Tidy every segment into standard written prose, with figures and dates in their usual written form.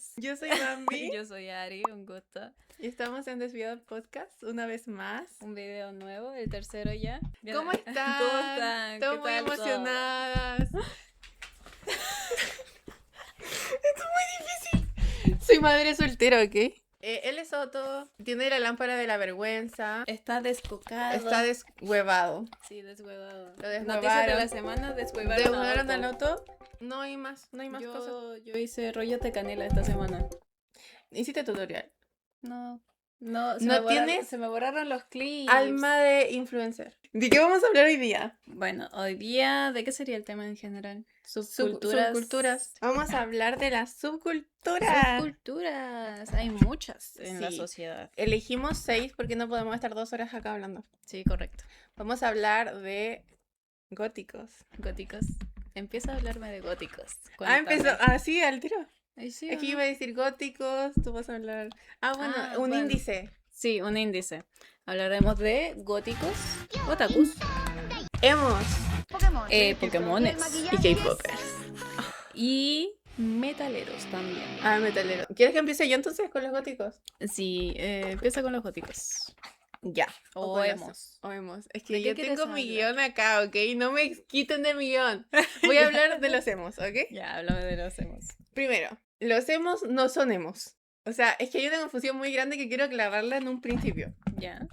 noches. Yo soy Bambi Yo soy Ari, un gusto. y estamos en Desviado Podcast una vez más. Un video nuevo, el tercero ya. ¿Cómo están? ¿Cómo están? ¿Qué Estamos muy tal todo? emocionadas. Esto es muy difícil. Soy madre soltera, ¿ok? Él es Otto, tiene la lámpara de la vergüenza, Está descocado. está deshuevado. Sí, deshuevado. Lo deshuevaron. Noticias de la semana, deshuevaron Deshuevaron a al Otto. Otto. No hay más cosas. Yo hice rollos de canela esta semana. Hiciste tutorial. No, No tienes se me borraron los clips. Alma de influencer. ¿De qué vamos a hablar hoy día? Bueno, hoy día, ¿de qué sería el tema en general? Subculturas. Subculturas. Vamos a hablar de las subculturas. Subculturas. Hay muchas en la Sí. sociedad. Elegimos 6 porque no podemos estar 2 horas acá hablando. Sí, correcto. Vamos a hablar de góticos. Góticos. Empieza a hablarme de góticos. Empezó así al tiro. Ay, sí, Es que ¿o yo no? iba a decir góticos, tú vas a hablar. Bueno, Ah, un bueno. índice. Sí, un índice. Hablaremos de góticos, otakus, Hemos pokémones y K-popers. y metaleros también. Metalero. ¿Quieres que empiece yo entonces con los góticos? Sí, empieza con los góticos. Ya. O con emos. O hemos. Es ¿De que qué yo quieres tengo mi hablar? guión acá, ¿ok? No me quiten de mi guión. Voy a hablar de los emos, ¿ok? Ya, háblame de los emos. Primero, los emos no son emos. O sea, es que hay una confusión muy grande que quiero aclararla en un principio. Ya.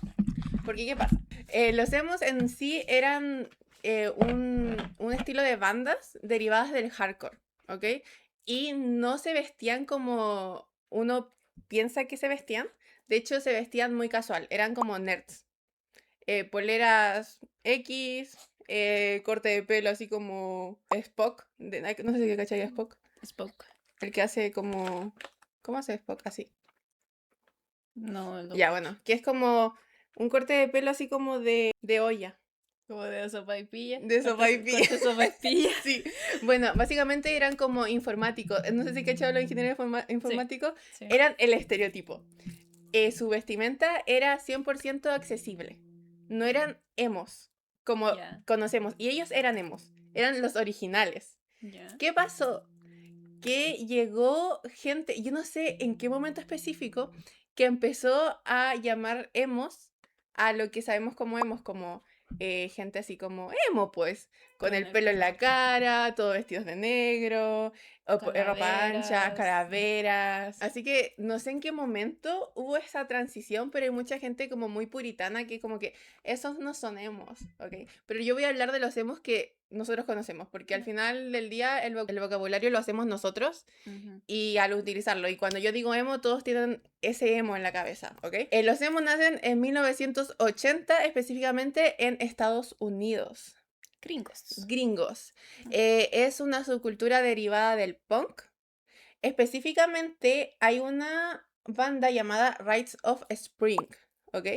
Porque, ¿qué pasa? Los emos en sí eran un estilo de bandas derivadas del hardcore, ¿ok? Y no se vestían como uno piensa que se vestían. De hecho, se vestían muy casual. Eran como nerds. Poleras X, corte de pelo así como Spock. No sé si cachai a Spock. Spock. El que hace como... ¿Cómo hace Spock? Así. No, lo Ya, bueno. Que es como un corte de pelo así como de olla. como de sopaipilla. De sopaipilla. Corte sopaipilla. Sí. Bueno, básicamente eran como informáticos. No sé si cachado los ingenieros informáticos. Sí. Eran el estereotipo. Su vestimenta era 100% accesible. No eran emos, como Ya. conocemos. Y ellos eran emos. Eran los originales. Ya. ¿Qué pasó? Que llegó gente, yo no sé en qué momento específico, que empezó a llamar emos a lo que sabemos como emos, como gente así como emo, pues, con el pelo en la cara, todos vestidos de negro, ropa ancha, Calaveras. calaveras. Así que no sé en qué momento hubo esa transición, pero hay mucha gente como muy puritana que como que esos no son emos, ¿ok? Pero yo voy a hablar de los emos que nosotros conocemos, porque al final del día el vocabulario lo hacemos nosotros Ujú. y al utilizarlo. Y cuando yo digo emo, todos tienen ese emo en la cabeza, ¿ok? Los emos nacen en 1980, específicamente en Estados Unidos. Gringos. Es una subcultura derivada del punk. Específicamente hay una banda llamada Rites of Spring, ¿ok?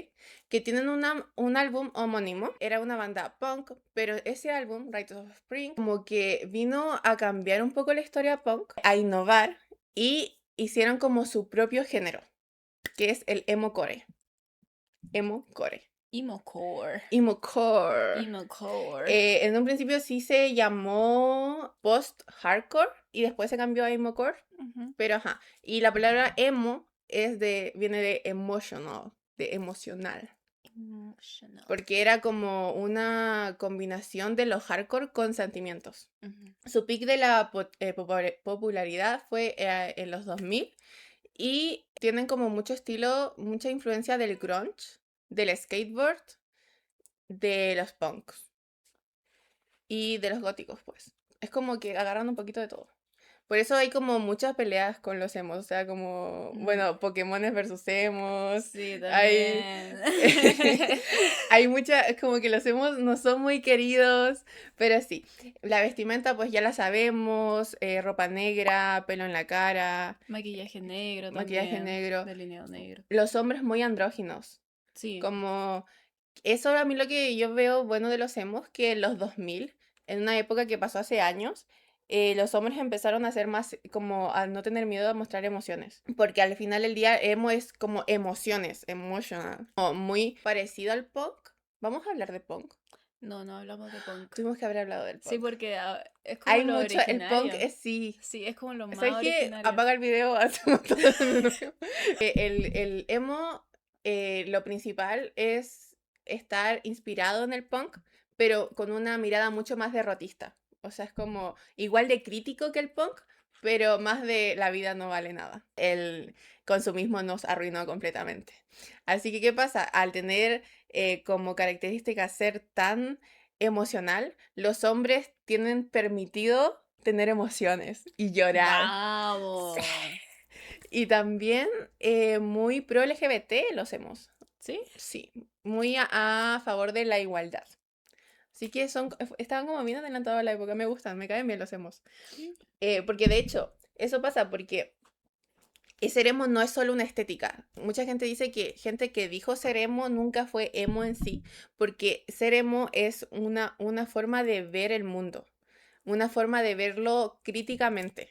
Que tienen un álbum homónimo. Era una banda punk, pero ese álbum, Rites of Spring, como que vino a cambiar un poco la historia punk, a innovar y hicieron como su propio género, que es el emo-core. Emo-core. Emocore. Emo-core. Emocore. En un principio sí se llamó post-hardcore y después se cambió a emo-core. Ujú. Pero ajá. Y la palabra emo viene de emotional, de emocional. Emotional. Porque era como una combinación de los hardcore con sentimientos. Ujú. Su pic de la popularidad fue en los 2000 y tienen como mucho estilo, mucha influencia del grunge, del skateboard, de los punks y de los góticos, pues. Es como que agarran un poquito de todo. Por eso hay como muchas peleas con los emos, o sea, como, bueno, Pokémones versus emos. Sí, Hay, también. hay muchas, como que los emos no son muy queridos, pero sí. La vestimenta pues ya la sabemos, ropa negra, pelo en la cara, Maquillaje negro maquillaje también. negro. Delineado negro. Los hombres muy andróginos, Sí. como... Eso a mí lo que yo veo bueno de los emos, que en los 2000, en una época que pasó hace años, los hombres empezaron a ser más como a no tener miedo a mostrar emociones. Porque al final del día emo es como emociones, emotional. Como muy parecido al punk. Vamos a hablar de punk. No hablamos de punk. Tuvimos que haber hablado del Sí, punk. porque es como Hay lo mucho, el punk originario. sí. Sí, es como lo más ¿Sabes qué? originario. Apaga el video, hacemos todo de nuevo. El emo, lo principal es estar inspirado en el punk, pero con una mirada mucho más derrotista. O sea, es como igual de crítico que el punk, pero más de la vida no vale nada. El consumismo nos arruinó completamente. Así que, ¿qué pasa? Al tener como característica ser tan emocional, los hombres tienen permitido tener emociones y llorar. ¡Vamos! Y también muy pro LGBT los hemos. ¿Sí? Sí, muy a favor de la igualdad. Así que estaban como bien adelantados a la época, me gustan, me caen bien los hemos. Porque de hecho, eso pasa porque ser emo no es solo una estética. Mucha gente dice que gente que dijo ser emo nunca fue emo en sí, porque ser emo es una forma de ver el mundo, una forma de verlo críticamente.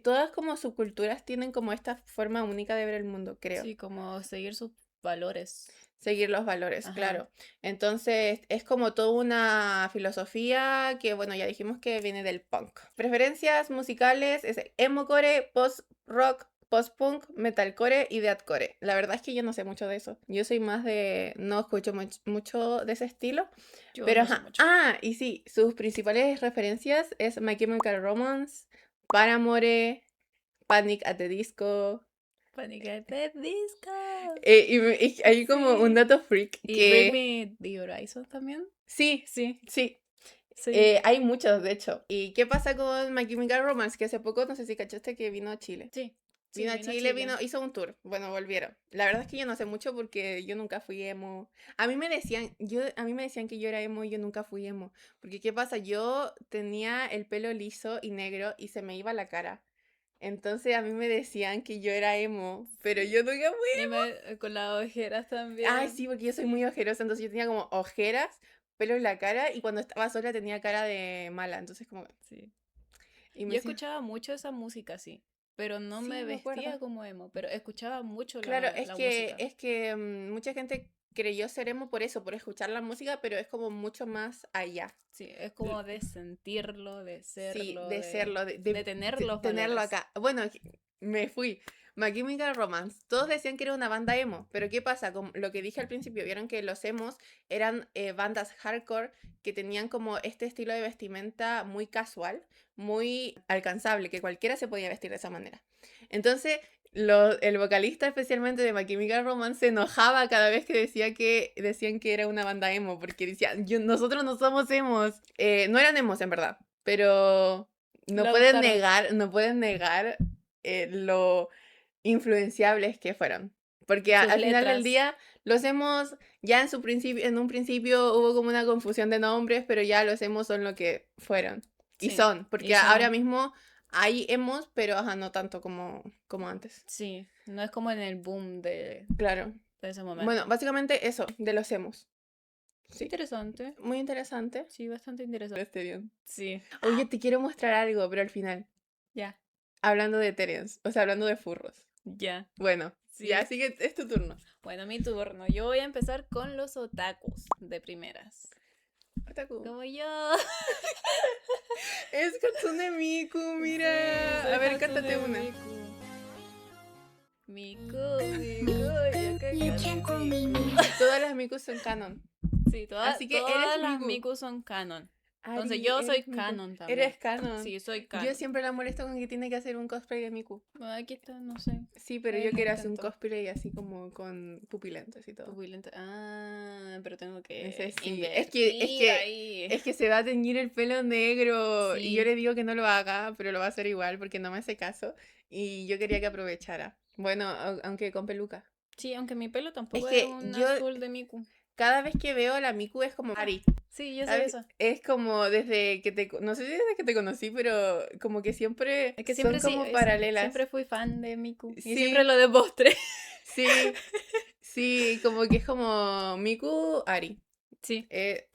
Todas como subculturas tienen como esta forma única de ver el mundo, creo. Sí, como seguir sus valores. Seguir los valores, Ajá. claro. Entonces es como toda una filosofía que, bueno, ya dijimos que viene del punk. Preferencias musicales es emo-core, post-rock, post-punk, metalcore y deathcore. La verdad es que yo no sé mucho de eso. Yo soy más de... No escucho mucho de ese estilo. Yo Pero no sé ajá. mucho. Ah, y sí, sus principales referencias es My Chemical Romance, Paramore, Panic at the Disco. Panic! At the Disco. Y hay como un Sí. dato freak ¿Y Bring que... Me the Horizon también? Sí, Sí, sí. sí. Hay muchos, de hecho. ¿Y qué pasa con My Chemical Romance? Que hace poco, no sé si cachaste que vino a Chile. Sí, sí, Vino a vino a Chile, Chile. hizo un tour. Bueno, volvieron. La verdad es que yo no sé mucho porque yo nunca fui emo. A mí me decían que yo era emo y yo nunca fui emo. Porque ¿qué pasa? Yo tenía el pelo liso y negro y se me iba la cara. Entonces a mí me decían que yo era emo, pero yo nunca fui. Con las ojeras también. Ay, sí, porque yo soy muy ojerosa, entonces yo tenía como ojeras, pelo en la cara y cuando estaba sola tenía cara de mala, entonces como... Sí. Y me Yo decían, escuchaba mucho esa música, sí, pero no me sí, me vestía acuerdo. como emo, pero escuchaba mucho Claro, la música. mucha gente creyó ser emo por eso, por escuchar la música, pero es como mucho más allá. Sí, es L- como de sentirlo, de Sí, serlo, de serlo, de tener los tenerlo valores. acá. Bueno, me fui. My Chemical Romance. Todos decían que era una banda emo, pero ¿qué pasa? Como lo que dije al principio, vieron que los emos eran bandas hardcore que tenían como este estilo de vestimenta muy casual, muy alcanzable, que cualquiera se podía vestir de esa manera. Entonces, el vocalista especialmente de My Chemical Romance se enojaba cada vez que decían que era una banda emo, porque decía, nosotros no somos emos. No eran emos en verdad, pero Lo adoptaron. no pueden negar lo influenciables que fueron. Porque Sus al final del letras. día los emos, ya en un principio hubo como una confusión de nombres, pero ya los emos son lo que fueron. Y Sí, son, porque y ahora son. mismo hay emos, pero ajá, no tanto como antes. Sí, no es como en el boom Claro. de ese Bueno, momento. básicamente eso, de los emos. Sí. Interesante. Muy interesante. Sí, bastante interesante. Ethereum. Sí. Oye, te quiero mostrar algo, pero al final. Ya, Hablando de Ethereums, o sea, hablando de furros. ya. Bueno, ya, Sí. así que es tu turno. Bueno, mi turno. Yo voy a empezar con los otakus de primeras. Otaku. Como yo. Es Katsune Miku, mira. Sí, soy A ver, Hatsune cántate una. Miku. Miku, yo que Miku. Todas las Mikus son canon. Sí, Así que todas eres las Miku. Miku son canon. Entonces Ari, yo soy eres Miku. canon también. Eres canon. Sí, soy Yo canon. siempre la molesto con que tiene que hacer un cosplay de Miku. Bueno, aquí está, no sé. Sí, pero Ahí yo lo quiero hacer un intento. cosplay así como con pupilentes y todo. Pupilente. Ah, pero tengo que Ese sí. invertir ahí. Es que se va a teñir el pelo negro. Y yo Sí. le digo que no lo haga, pero lo va a hacer igual porque no me hace caso. Y yo quería que aprovechara. Bueno, aunque con peluca. Sí, aunque mi pelo Es tampoco es que un yo azul de Miku. cada vez que veo a la Miku es como Ari. Sí, yo sé ¿Sabes? eso. Es como desde que no sé si desde que te conocí, pero como que siempre Es que son siempre sí, como paralelas. siempre fui fan de Miku. Y Sí. siempre lo demostré. Sí, sí, como que es como Miku, Ari. Sí. Eh,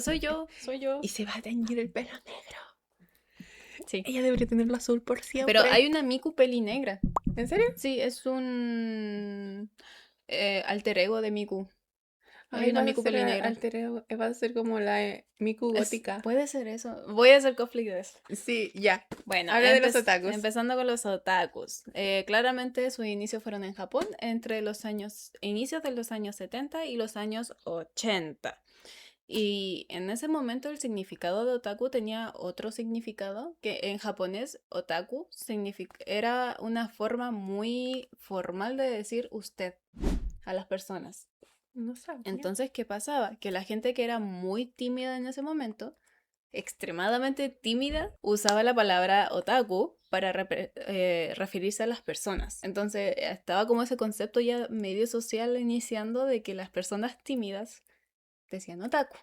Soy yo. y se va a teñir el pelo negro. Sí. Ella debería tenerlo azul por siempre. Pero hay una Miku peli negra. ¿En serio? Sí, es un alter ego de Miku. Hay una Miku pelinegra. Va a ser como la Miku gótica. Puede ser eso. Voy a hacer cosplay de eso. Sí, ya. Bueno, Habla de los otakus. empezando con los otakus. Claramente sus inicios fueron en Japón entre inicios de los años 70 y los años 80. Y en ese momento el significado de otaku tenía otro significado, que en japonés otaku era una forma muy formal de decir usted a las personas. No sabía. Entonces, ¿qué pasaba? Que la gente que era muy tímida en ese momento, extremadamente tímida, usaba la palabra otaku para referirse a las personas. Entonces, estaba como ese concepto ya medio social iniciando de que las personas tímidas decían otaku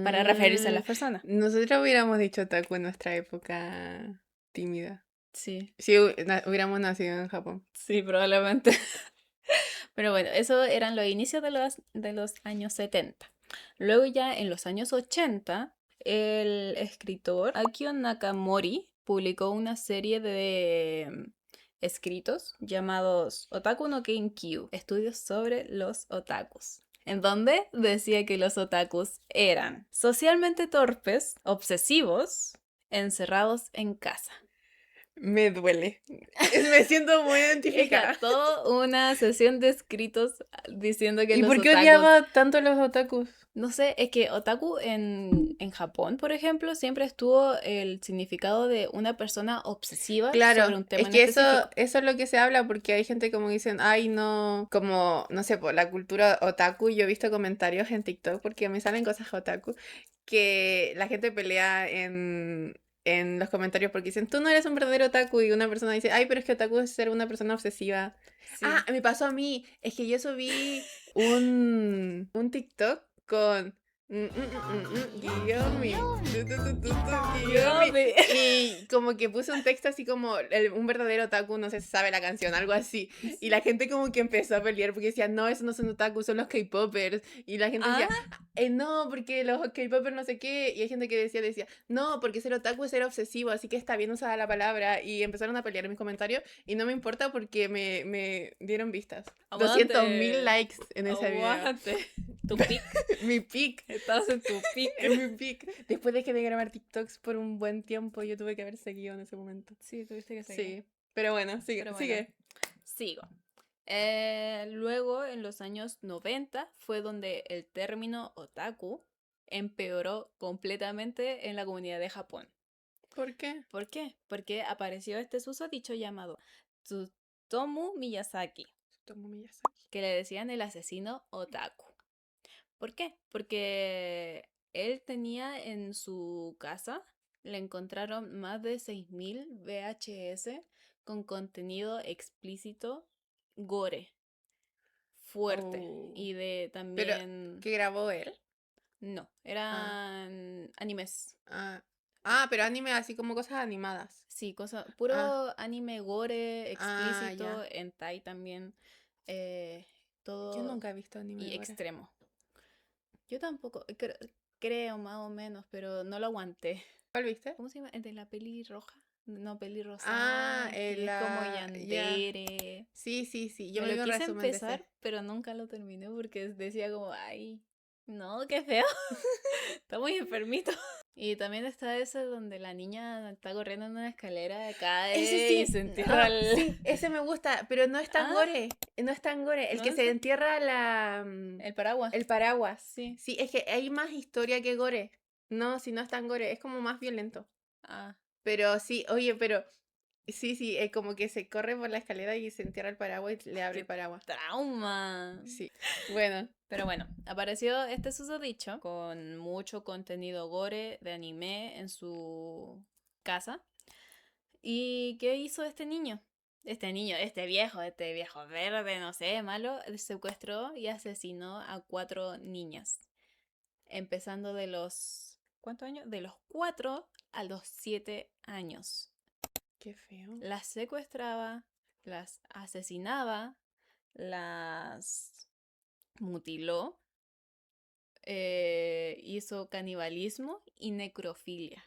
para referirse a las personas. Nosotros hubiéramos dicho otaku en nuestra época tímida. Sí, Si hubiéramos nacido en Japón. sí, probablemente. Pero bueno, eso eran los inicios de los años 70. Luego ya en los años 80, el escritor Akio Nakamori publicó una serie de escritos llamados Otaku no Kenkyu, estudios sobre los otakus, en donde decía que los otakus eran socialmente torpes, obsesivos, encerrados en casa. Me duele. Me siento muy identificada. Hija, toda una sesión de escritos diciendo que ¿Y los por qué otakus... odiaba tanto a los otakus? No sé, es que otaku en Japón, por ejemplo, siempre estuvo el significado de una persona obsesiva Claro, sobre un tema es en que específico. eso es lo que se habla porque hay gente como dicen, ay no, como, no sé, por la cultura otaku, yo he visto comentarios en TikTok porque me salen cosas otaku, que la gente pelea en los comentarios porque dicen, tú no eres un verdadero otaku y una persona dice, ay, pero es que otaku es ser una persona obsesiva. Sí. Ah, me pasó a mí, es que yo subí un TikTok con... Guiomi. Guiomi. Y como que puse un texto así como un verdadero otaku no se sabe la canción, algo así. Y la gente como que empezó a pelear porque decía, no, eso no son otaku, son los K-popers. Y la gente decía, no, porque los K-popers no sé qué. Y hay gente que decía, no, porque ser otaku es ser obsesivo, así que está bien usada la palabra. Y empezaron a pelear en mis comentarios. Y no me importa porque me dieron vistas. Aguante. 200.000 likes en ese video. Aguante. Tu pic. Mi pic. Estás en tu pic. En mi pic. Después dejé de grabar TikToks por un buen tiempo. Yo tuve que haber seguido en ese momento. Sí, tuviste que seguir. Sí. Pero bueno, sigue. Pero bueno, sigue. Sigo. Luego, en los años 90, fue donde el término otaku empeoró completamente en la comunidad de Japón. ¿Por qué? ¿Por qué? Porque apareció este susodicho llamado Tsutomu Miyazaki, que le decían el asesino otaku. ¿Por qué? Porque él tenía en su casa, le encontraron más de 6.000 VHS con contenido explícito gore, fuerte, y de también... ¿Pero qué grabó él? No, eran animes. Pero anime así como cosas animadas. Sí, puro anime gore, explícito, Ya. hentai también, todo Yo nunca he visto anime y gore. extremo. Yo tampoco, creo más o menos, pero no lo aguanté. ¿Cuál viste? ¿Cómo se llama? ¿El de la peli roja? No, peli rosada, que es como yandere. Sí. Yo Me me vi lo un quise resumen de empezar, ese. pero nunca lo terminé porque decía como, ay, no, qué feo. Está muy enfermito. Y también está ese donde la niña está corriendo en una escalera, cae Ese sí. y se entierra Sí, ese me gusta, pero no es tan gore. No es tan gore. El ¿No que es? se entierra El paraguas. el paraguas. Sí. Sí, es que hay más historia que gore. No, si no es tan gore, es como más violento. Pero sí, oye, pero sí, es como que se corre por la escalera y se entierra el paraguas y le abre el paraguas. ¡Trauma! Sí, bueno. Pero bueno, apareció este susodicho con mucho contenido gore de anime en su casa. ¿Y qué hizo este niño? Este viejo verde, no sé, malo, secuestró y asesinó a 4 niñas. Empezando de los... ¿Cuántos años? De los 4 a los 7 años. Qué feo. Las secuestraba, las asesinaba, las mutiló, hizo canibalismo y necrofilia.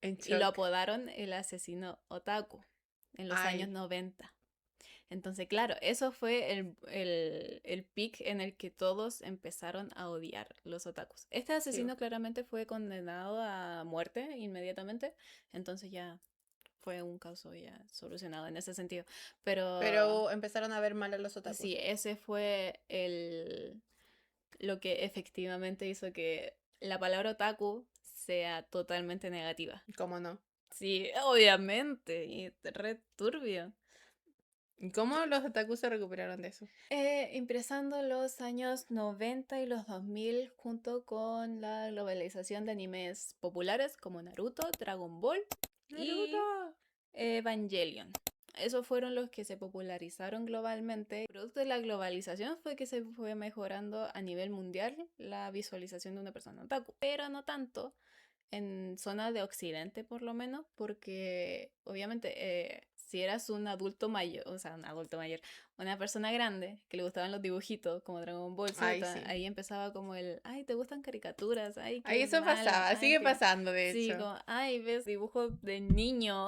En Y lo shock. apodaron el asesino otaku en los años 90. Entonces, claro, eso fue el pic en el que todos empezaron a odiar los otakus. Este Sí. asesino claramente fue condenado a muerte inmediatamente, entonces ya fue un caso ya solucionado en ese sentido. Pero Pero empezaron a ver mal a los sí, otakus. ese fue lo que efectivamente hizo que la palabra otaku sea totalmente negativa. ¿Cómo no? Sí, obviamente, y re turbio. ¿Y cómo los otakus se recuperaron de eso? Empezando los años 90 y los 2000 junto con la globalización de animes populares como Naruto, Dragon Ball Naruto. y Evangelion. Esos fueron los que se popularizaron globalmente. Producto de la globalización fue que se fue mejorando a nivel mundial la visualización de una persona otaku, pero no tanto en zona de occidente por lo menos, porque obviamente si eras un adulto mayor, o sea, un adulto mayor, una persona grande que le gustaban los dibujitos como Dragon Ball Ay, Z, sí. ahí empezaba como ay, ¿te gustan caricaturas? Ay, Ay, qué eso mal, pasaba, ay, sigue qué... pasando, de Sí, hecho. como, ay, ves dibujos de niño.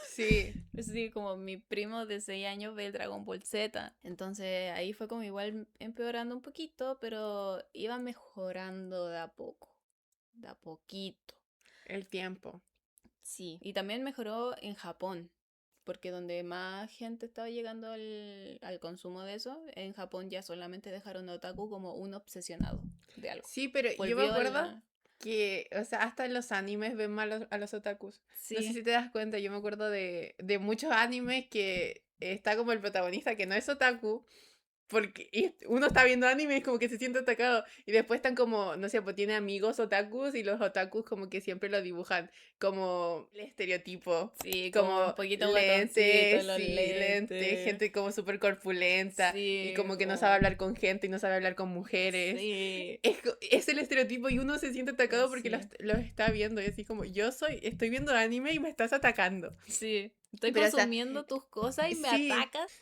Sí. Sí, como mi primo de 6 años ve el Dragon Ball Z. Entonces ahí fue como igual empeorando un poquito, pero iba mejorando de a poco, de a poquito. El tiempo. Sí, y también mejoró en Japón, porque donde más gente estaba llegando al consumo de eso, en Japón ya solamente dejaron a otaku como un obsesionado de algo. Sí, pero yo me Volvió a acuerdo la... que, o sea, hasta en los animes ven mal a los otakus. No sé Sí, si te das cuenta, yo me acuerdo de muchos animes que está como el protagonista que no es otaku, porque uno está viendo anime y es como que se siente atacado. Y después están como, no sé, pues tiene amigos otakus y los otakus como que siempre lo dibujan como el estereotipo. sí, como un Como poquito guatoncito, lentes, los sí, lentes, lentes. gente como súper corpulenta y Sí, como que no sabe como... hablar con gente y no sabe hablar con mujeres. Sí, Es el estereotipo y uno se siente atacado porque sí, lo está viendo y así como, estoy viendo anime y me estás atacando. sí. Estoy Pero o sea, consumiendo tus cosas y me sí, atacas.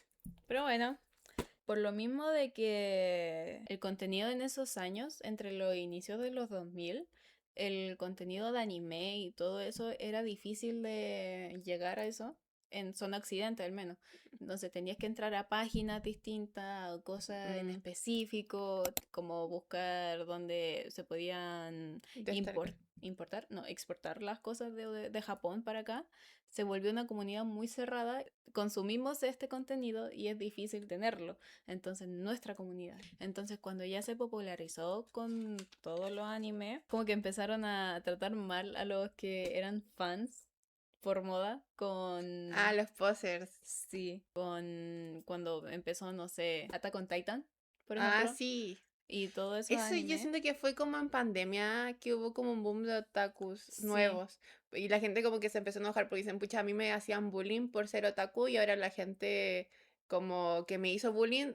Pero bueno. Por lo mismo de que el contenido en esos años, entre los inicios de los 2000, el contenido de anime y todo eso era difícil de llegar a eso, en zona occidente al menos. Entonces tenías que entrar a páginas distintas o cosas en mm, específico, como buscar donde se podían descargar. importar, no, exportar las cosas de Japón para acá. Se volvió una comunidad muy cerrada. Consumimos este contenido y es difícil tenerlo. Entonces, nuestra comunidad. Entonces, cuando ya se popularizó con todos los animes, como que empezaron a tratar mal a los que eran fans por moda Ah, con... los posers. Sí, con cuando empezó, no sé, Attack on Titan, por Ah, ejemplo, sí. y todo eso Eso yo anime. siento que fue como en pandemia que hubo como un boom de otakus Sí, nuevos. Y la gente como que se empezó a enojar porque dicen, pucha, a mí me hacían bullying por ser otaku y ahora la gente como que me hizo bullying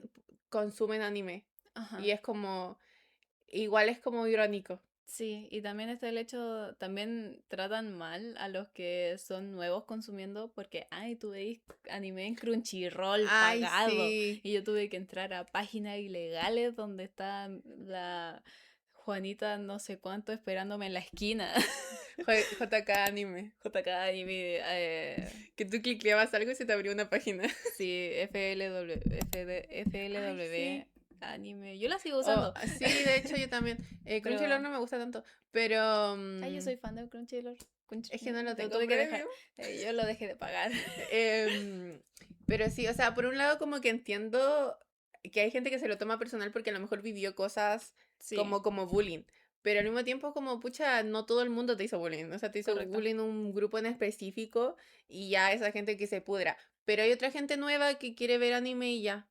consumen anime. Y ajá. es como, igual es como irónico. Sí, y también está el hecho, también tratan mal a los que son nuevos consumiendo porque, ay, tú veis anime en Crunchyroll Ay, pagado sí. y yo tuve que entrar a páginas ilegales donde está la Juanita no sé cuánto esperándome en la esquina. JK Anime. JK Anime, Que tú cliqueabas algo y se te abrió una página. sí, Ay, FLW sí. Anime. Yo la sigo Oh, usando, sí, de hecho yo también. Crunchyroll pero... no me gusta tanto, pero Ay, yo soy fan de Crunchyroll. es que no lo Lo tengo tuve que dejar. premium. Yo lo dejé de pagar. Em, pero sí, o sea, por un lado como que entiendo que hay gente que se lo toma personal porque a lo mejor vivió cosas Sí, como bullying, pero al mismo tiempo como, pucha, no todo el mundo te hizo bullying, o sea, te hizo correcto. bullying un grupo en específico y ya esa gente que se pudra. Pero hay otra gente nueva que quiere ver anime y ya.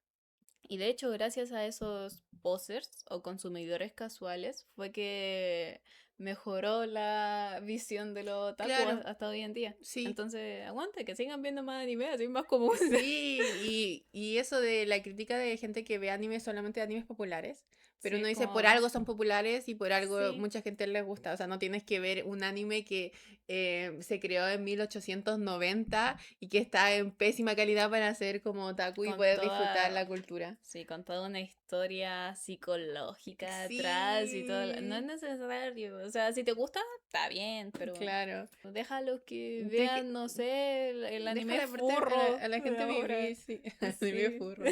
Y de hecho, gracias a esos posers o consumidores casuales, fue que mejoró la visión de los otaku Claro, hasta hoy en día. sí. Entonces, aguante, que sigan viendo más anime, así es más común. Sí, y eso de la crítica de gente que ve animes, solamente animes populares, Pero Sí, uno es dice, por como... algo son populares y por algo Sí, mucha gente les gusta. O sea, no tienes que ver un anime que se creó en 1890 y que está en pésima calidad para hacer como otaku y con poder disfrutar toda... la cultura. Sí, con toda una historia psicológica atrás y todo. No es Sí, necesario. O sea, si te gusta, está bien, pero claro. déjalo que Deje- vean, no sé, el deja anime la parte a furro a la de gente ahora. vivir, sí. Anime Sí. furro.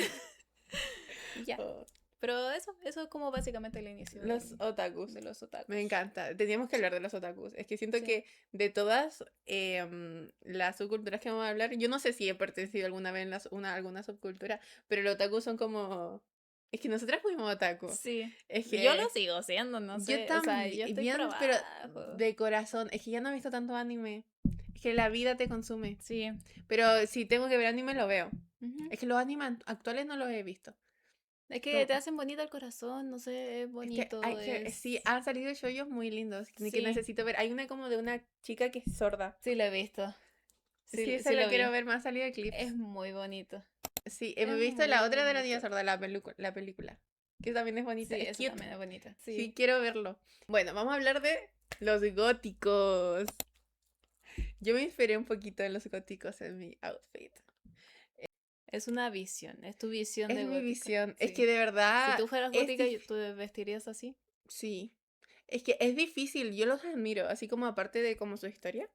Y ya. Oh, Pero eso es como básicamente el inicio los otakus. de los Me otakus. encanta. Teníamos que hablar de los otakus. Es que siento Sí. que de todas las subculturas que vamos a hablar, yo no sé si he pertenecido alguna vez en alguna subcultura, pero los otakus son como... Es que nosotras fuimos otaku. Sí. Es Yo lo que sigo siendo, no yo sé. O sea, yo estoy por también, pero abajo. de corazón. Es que ya no he visto tanto anime. Es que la vida te consume. Sí. Pero si tengo que ver anime, lo veo. Ujú. Es que los animes actuales no los he visto. Es que Como- te hacen bonito el corazón, no sé, es Es que hay bonito, sí, es... han salido shows muy lindos que Sí, necesito ver. Hay una como de una chica que es sorda. sí lo he visto. Sí, Sí, esa sí la lo quiero vi. ver, me han salido Es clips. muy bonito. Sí, he Es visto muy la otra de la niña bonito. sorda, la película. Que también es bonita, Sí, es eso cute. también es bonito. Sí, Sí. quiero verlo. Bueno, vamos a hablar de los góticos. Yo me inspiré un poquito en los góticos en mi outfit. Es una visión, es tu visión Es de mi gótica. visión. Es que Sí. de Si verdad tú fueras es gótica, difícil. ¿tú te vestirías así? Sí. Es que es difícil, yo los admiro, así como aparte de como su historia,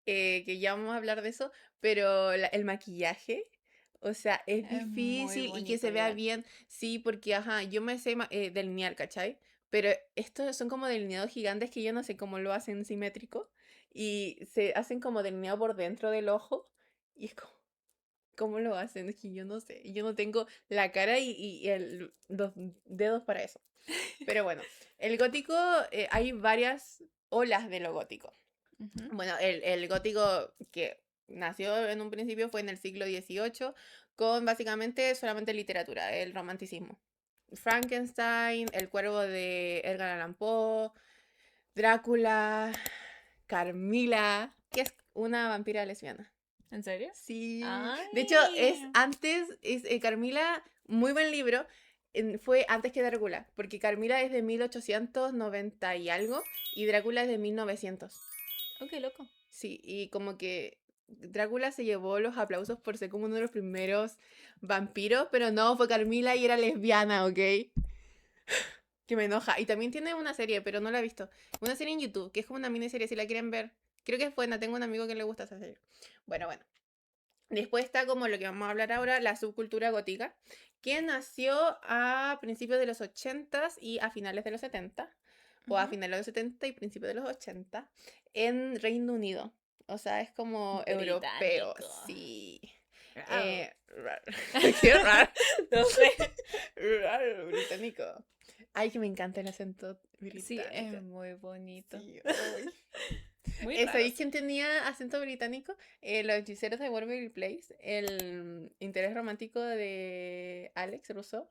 que ya vamos a hablar de eso, pero el maquillaje, o sea, es Es muy difícil y que bonito se vea igual. bien, sí, porque, ajá, yo me sé delinear, ¿cachai? Pero estos son como delineados gigantes que yo no sé cómo lo hacen simétrico y se hacen como delineado por dentro del ojo y es como, ¿cómo lo hacen? Es que yo no sé, yo no tengo la cara y los dedos para eso. Pero bueno, el gótico, hay varias olas de lo gótico. Ujú. Bueno, el gótico que nació en un principio fue en el siglo XVIII con básicamente solamente literatura, el romanticismo. Frankenstein, El cuervo de Edgar Allan Poe, Drácula, Carmila, que es una vampira lesbiana. ¿En serio? Sí, de hecho es Ay. antes, Carmila, muy buen libro, fue antes que Drácula, porque Carmila es de 1890 y algo y Drácula es de 1900. Oh, qué loco. Sí, y como que Drácula se llevó los aplausos por ser como uno de los primeros vampiros, pero no, fue Carmila y era lesbiana, ¿ok? Que me enoja. Y también tiene una serie, pero no la he visto. Una serie en YouTube, que es como una miniserie, si la quieren ver. Creo que es buena, tengo un amigo que le gusta esa serie. Bueno, bueno. Después está como lo que vamos a hablar ahora, la subcultura gótica, que nació a principios de los 80 y a finales de los 70 o a Ujú. finales de los 70 y principios de los 80 en Reino Unido. O sea, es como europeo, Británico. sí. Au. Rar. Qué raro. No sé. Raro, británico. Ay, que me encanta el acento Sí, es británico. muy bonito. Sí, uy. Muy raro, ¿Sabéis sí. quién tenía acento británico? Los hechiceros de Waverly Place, el interés romántico de Alex Russo.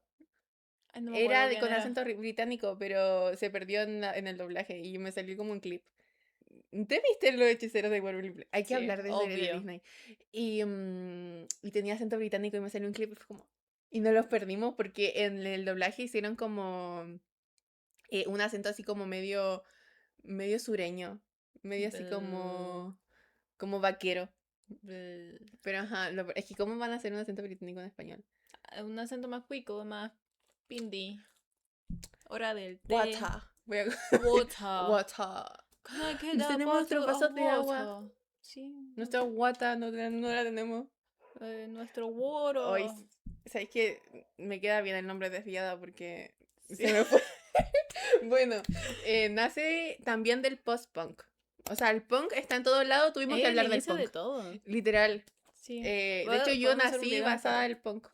Ay, no me Era acuerdo quién con era. acento británico, pero se perdió en el doblaje y me salió como un clip. ¿Te viste los hechiceros de Waverly Place? Hay que Sí, hablar de series de obvio. Disney. Y tenía acento británico y me salió un clip y fue como... Y no los perdimos porque en el doblaje hicieron como un acento así como medio sureño, medio así Buh, como vaquero. buh. Pero ajá, es que ¿cómo van a hacer un acento británico en español? Un acento más cuico, más pindi. Hora del té. Water. Voy a... Water. Water. Can I get Nos a tenemos nuestros bottle of vasos de agua. water? Sí, Nuestra guata no la tenemos. nuestro Hoy, water. ¿sabéis que me queda bien el nombre desviada porque Sí. se me fue? Bueno, nace también del post-punk. O sea, el punk está en todos lados, tuvimos que Es el hablar del inicio de punk. todo. Literal. Sí. De hecho, yo Podemos hacer un nací video más basada tarde. en el punk.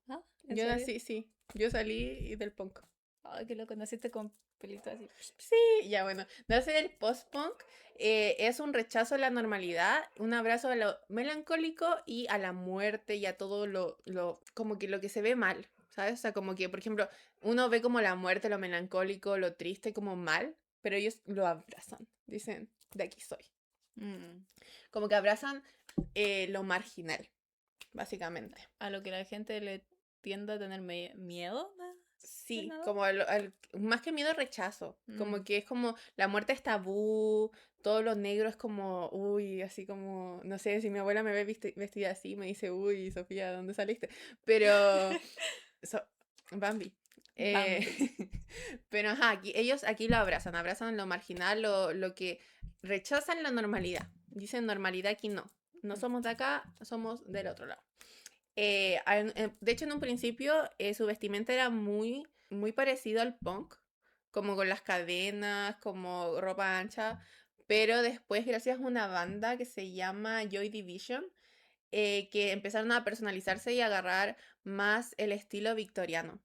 ¿Ah? ¿En Yo serio? nací, sí. Yo salí del punk. Ay, que lo conociste con pelito así. Sí, ya bueno. Nace del post-punk. Es un rechazo a la normalidad, un abrazo a lo melancólico y a la muerte y a todo como que lo que se ve mal, ¿sabes? O sea, como que, por ejemplo, uno ve como la muerte, lo melancólico, lo triste como mal, pero ellos lo abrazan. Dicen, de aquí soy. Mm. Como que abrazan lo marginal, básicamente. A lo que la gente le tiende a tener miedo de Sí, nada. como más que miedo, rechazo. Como Mm. que es como la muerte es tabú, todo lo negro es como, uy, así como, no sé, si mi abuela me ve vestida así, me dice, uy, Sofía, ¿dónde saliste? Pero, so- Bambi. Eh, Bambi. pero ajá, ellos aquí lo abrazan lo marginal, lo que rechazan la normalidad. Dicen normalidad aquí no. No somos de acá, somos del otro lado. De hecho, en un principio su vestimenta era muy parecido al punk, como con las cadenas, como ropa ancha, pero después, gracias a una banda que se llama Joy Division, que empezaron a personalizarse y agarrar más el estilo victoriano.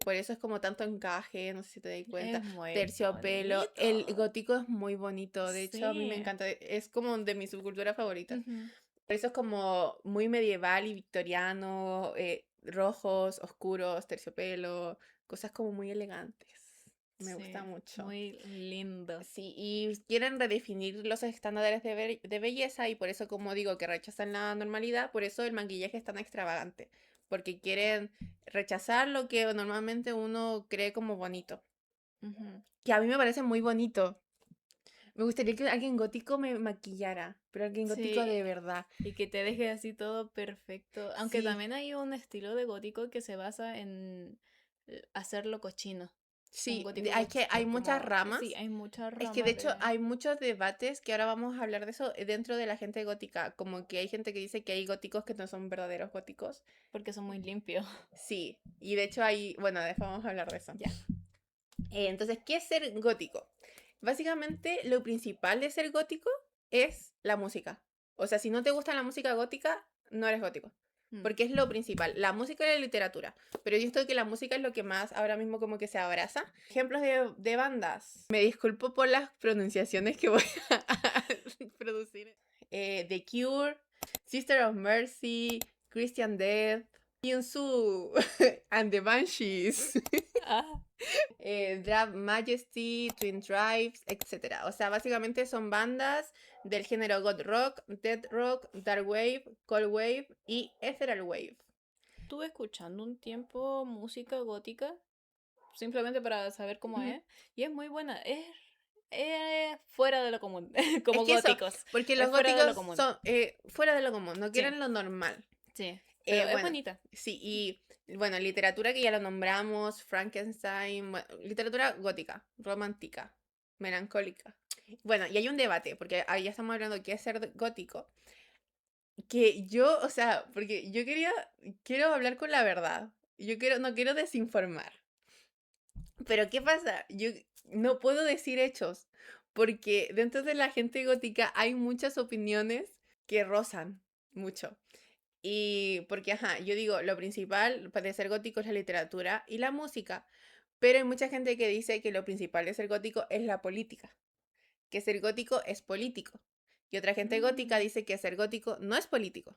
Por eso es como tanto encaje, no sé si te das cuenta, Es muy terciopelo. El bonito. gótico es muy bonito, de hecho a mí me Sí. encanta, es como de mis subculturas favoritas. Ujú. Por eso es como muy medieval y victoriano, rojos, oscuros, terciopelo, cosas como muy elegantes. Me gusta Sí, mucho. muy lindo. Sí, y quieren redefinir los estándares de belleza y por eso, como digo, que rechazan la normalidad, por eso el maquillaje es tan extravagante, porque quieren rechazar lo que normalmente uno cree como bonito, Ujú. que a mí me parece muy bonito. Me gustaría que alguien gótico me maquillara, pero alguien gótico Sí, de verdad. y que te deje así todo perfecto. Aunque Sí, también hay un estilo de gótico que se basa en hacerlo cochino. Un sí, gótico hay que hay muchas como... Sí, ramas. hay muchas Es que de ramas hecho de... hay muchos debates que ahora vamos a hablar de eso dentro de la gente gótica, como que hay gente que dice que hay góticos que no son verdaderos góticos. Porque son muy limpios. Sí, y de hecho hay, bueno, después vamos a hablar de eso. Ya. Entonces, ¿qué es ser gótico? Básicamente, lo principal de ser gótico es la música. O sea, si no te gusta la música gótica, no eres gótico. Mm. Porque es lo principal, la música y la literatura. Pero yo estoy que la música es lo que más ahora mismo como que se abraza. Ejemplos de bandas. Me disculpo por las pronunciaciones que voy a producir. The Cure, Sister of Mercy, Christian Death, Hyunsu and the Banshees. Ah, Drab Majesty, Twin Tribes, etc. O sea, básicamente son bandas del género God Rock, Dead Rock, Dark Wave, Cold Wave y Ethereal Wave. estuve escuchando un tiempo música gótica, simplemente para saber cómo Ujú. es, y es muy buena. Es fuera de lo común, Es como que eso, góticos. porque Es los fuera de lo góticos común. son fuera de lo común, no Sí, quieren lo normal. sí, pero es Bueno, bonita. sí, y bueno, literatura que ya lo nombramos, Frankenstein, bueno, literatura gótica, romántica, melancólica. Bueno, y hay un debate, porque ahí ya estamos hablando de qué es ser gótico. Que yo, o sea, porque quiero hablar con la verdad. No quiero desinformar. Pero ¿qué pasa? Yo no puedo decir hechos, porque dentro de la gente gótica hay muchas opiniones que rozan mucho. Y porque, ajá, yo digo, lo principal de ser gótico es la literatura y la música, pero hay mucha gente que dice que lo principal de ser gótico es la política, que ser gótico es político. Y otra gente gótica Mm, dice que ser gótico no es político.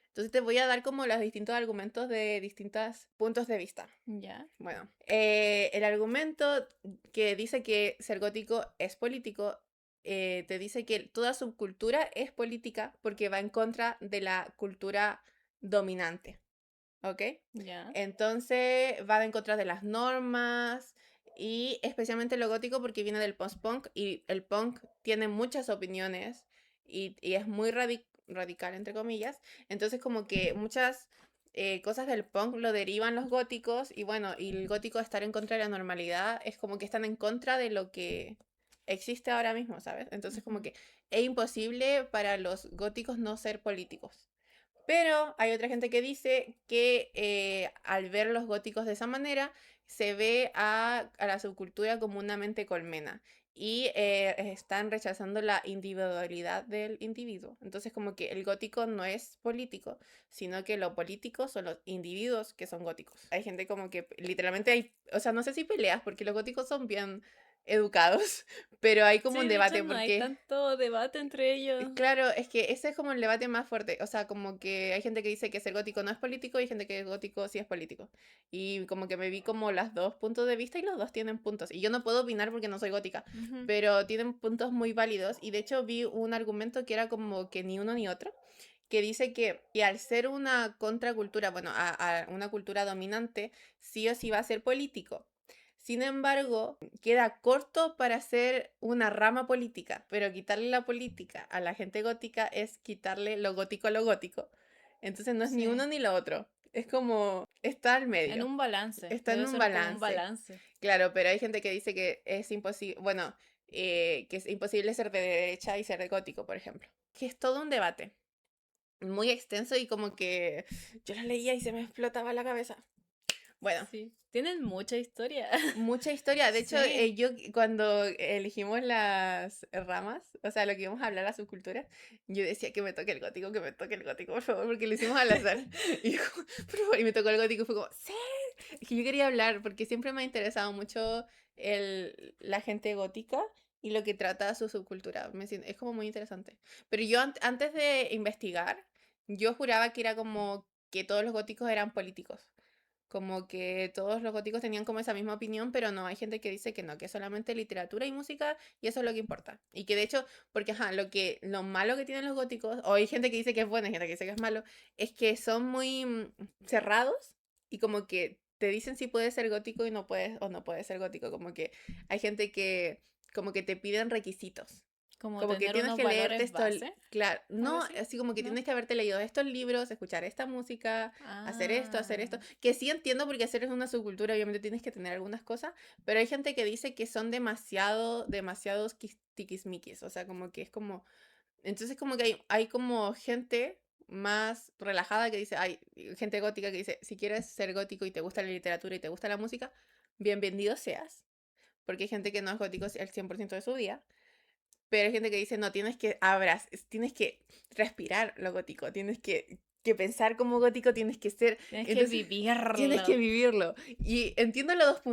Entonces te voy a dar como los distintos argumentos de distintos puntos de vista. ya. Bueno, el argumento que dice que ser gótico es político, te dice que toda subcultura es política porque va en contra de la cultura dominante, ¿ok? Ya. Entonces va en contra de las normas y especialmente lo gótico porque viene del post-punk y el punk tiene muchas opiniones y es muy radical, entre comillas. Entonces como que muchas cosas del punk lo derivan los góticos y bueno, y el gótico estar en contra de la normalidad es como que están en contra de lo que existe ahora mismo, ¿sabes? Entonces como Ujú. que es imposible para los góticos no ser políticos. Pero hay otra gente que dice que al ver los góticos de esa manera, se ve a la subcultura como una mente colmena y están rechazando la individualidad del individuo. Entonces como que el gótico no es político, sino que lo político son los individuos que son góticos. Hay gente como que literalmente hay, o sea, no sé si peleas porque los góticos son bien educados, pero hay como Sí, un de hecho debate no hay porque tanto debate entre ellos. claro, es que ese es como el debate más fuerte. O sea, como que hay gente que dice que ser gótico no es político y hay gente que es gótico sí es político. Y como que me vi como las dos puntos de vista y los dos tienen puntos. Y yo no puedo opinar porque no soy gótica, Ujú. pero tienen puntos muy válidos. Y de hecho vi un argumento que era como que ni uno ni otro. que dice que al ser una contracultura, bueno, a una cultura dominante, sí o sí va a ser político. Sin embargo, queda corto para ser una rama política, pero quitarle la política a la gente gótica es quitarle lo gótico a lo gótico. Entonces no es ni uno Sí. ni lo otro. Es como, está al En medio, un balance. está en Debe un ser como un balance. balance. Claro, pero hay gente que dice que es imposible, bueno, que es imposible ser de derecha y ser de gótico, por ejemplo. Que es todo un debate muy extenso y como que yo lo leía y se me explotaba la cabeza. Bueno, Sí. Tienen mucha historia. mucha historia. De hecho, Sí. yo cuando elegimos las ramas, o sea, lo que íbamos a hablar, la subcultura, yo decía que me toque el gótico, que me toque el gótico, por favor, porque lo hicimos al azar. Y, por favor, y me tocó el gótico y fue como, sí. Es que yo quería hablar porque siempre me ha interesado mucho la gente gótica y lo que trata su subcultura. Es como muy interesante. Pero yo antes de investigar, yo juraba que era como que todos los góticos eran políticos. Como que todos los góticos tenían como esa misma opinión, pero no, hay gente que dice que no, que solamente literatura y música y eso es lo que importa. Y que de hecho, porque ajá, lo malo que tienen los góticos, o hay gente que dice que es bueno, hay gente que dice que es malo, es que son muy cerrados y como que te dicen si puedes ser gótico y no puedes o no puedes ser gótico, como que hay gente que como que te piden requisitos. Como Como que tener tienes unos que leerte valores esto, base, claro, algo no, así, así como que ¿no? tienes que haberte leído estos libros, escuchar esta música, hacer esto, Ah, que sí entiendo porque hacer es una subcultura, obviamente tienes que tener algunas cosas, pero hay gente que dice que son demasiados tiquismiquis, o sea, como que es como, entonces como que hay como gente más relajada que dice, hay gente gótica que dice, si quieres ser gótico y te gusta la literatura y te gusta la música, bienvenido seas, porque hay gente que no es gótico el 100% de su día. Pero hay gente que dice, no, tienes que respirar lo gótico, tienes que pensar como gótico, tienes que ser, tienes que entonces tienes que vivirlo. vivirlo. Y entiendo los Ujú.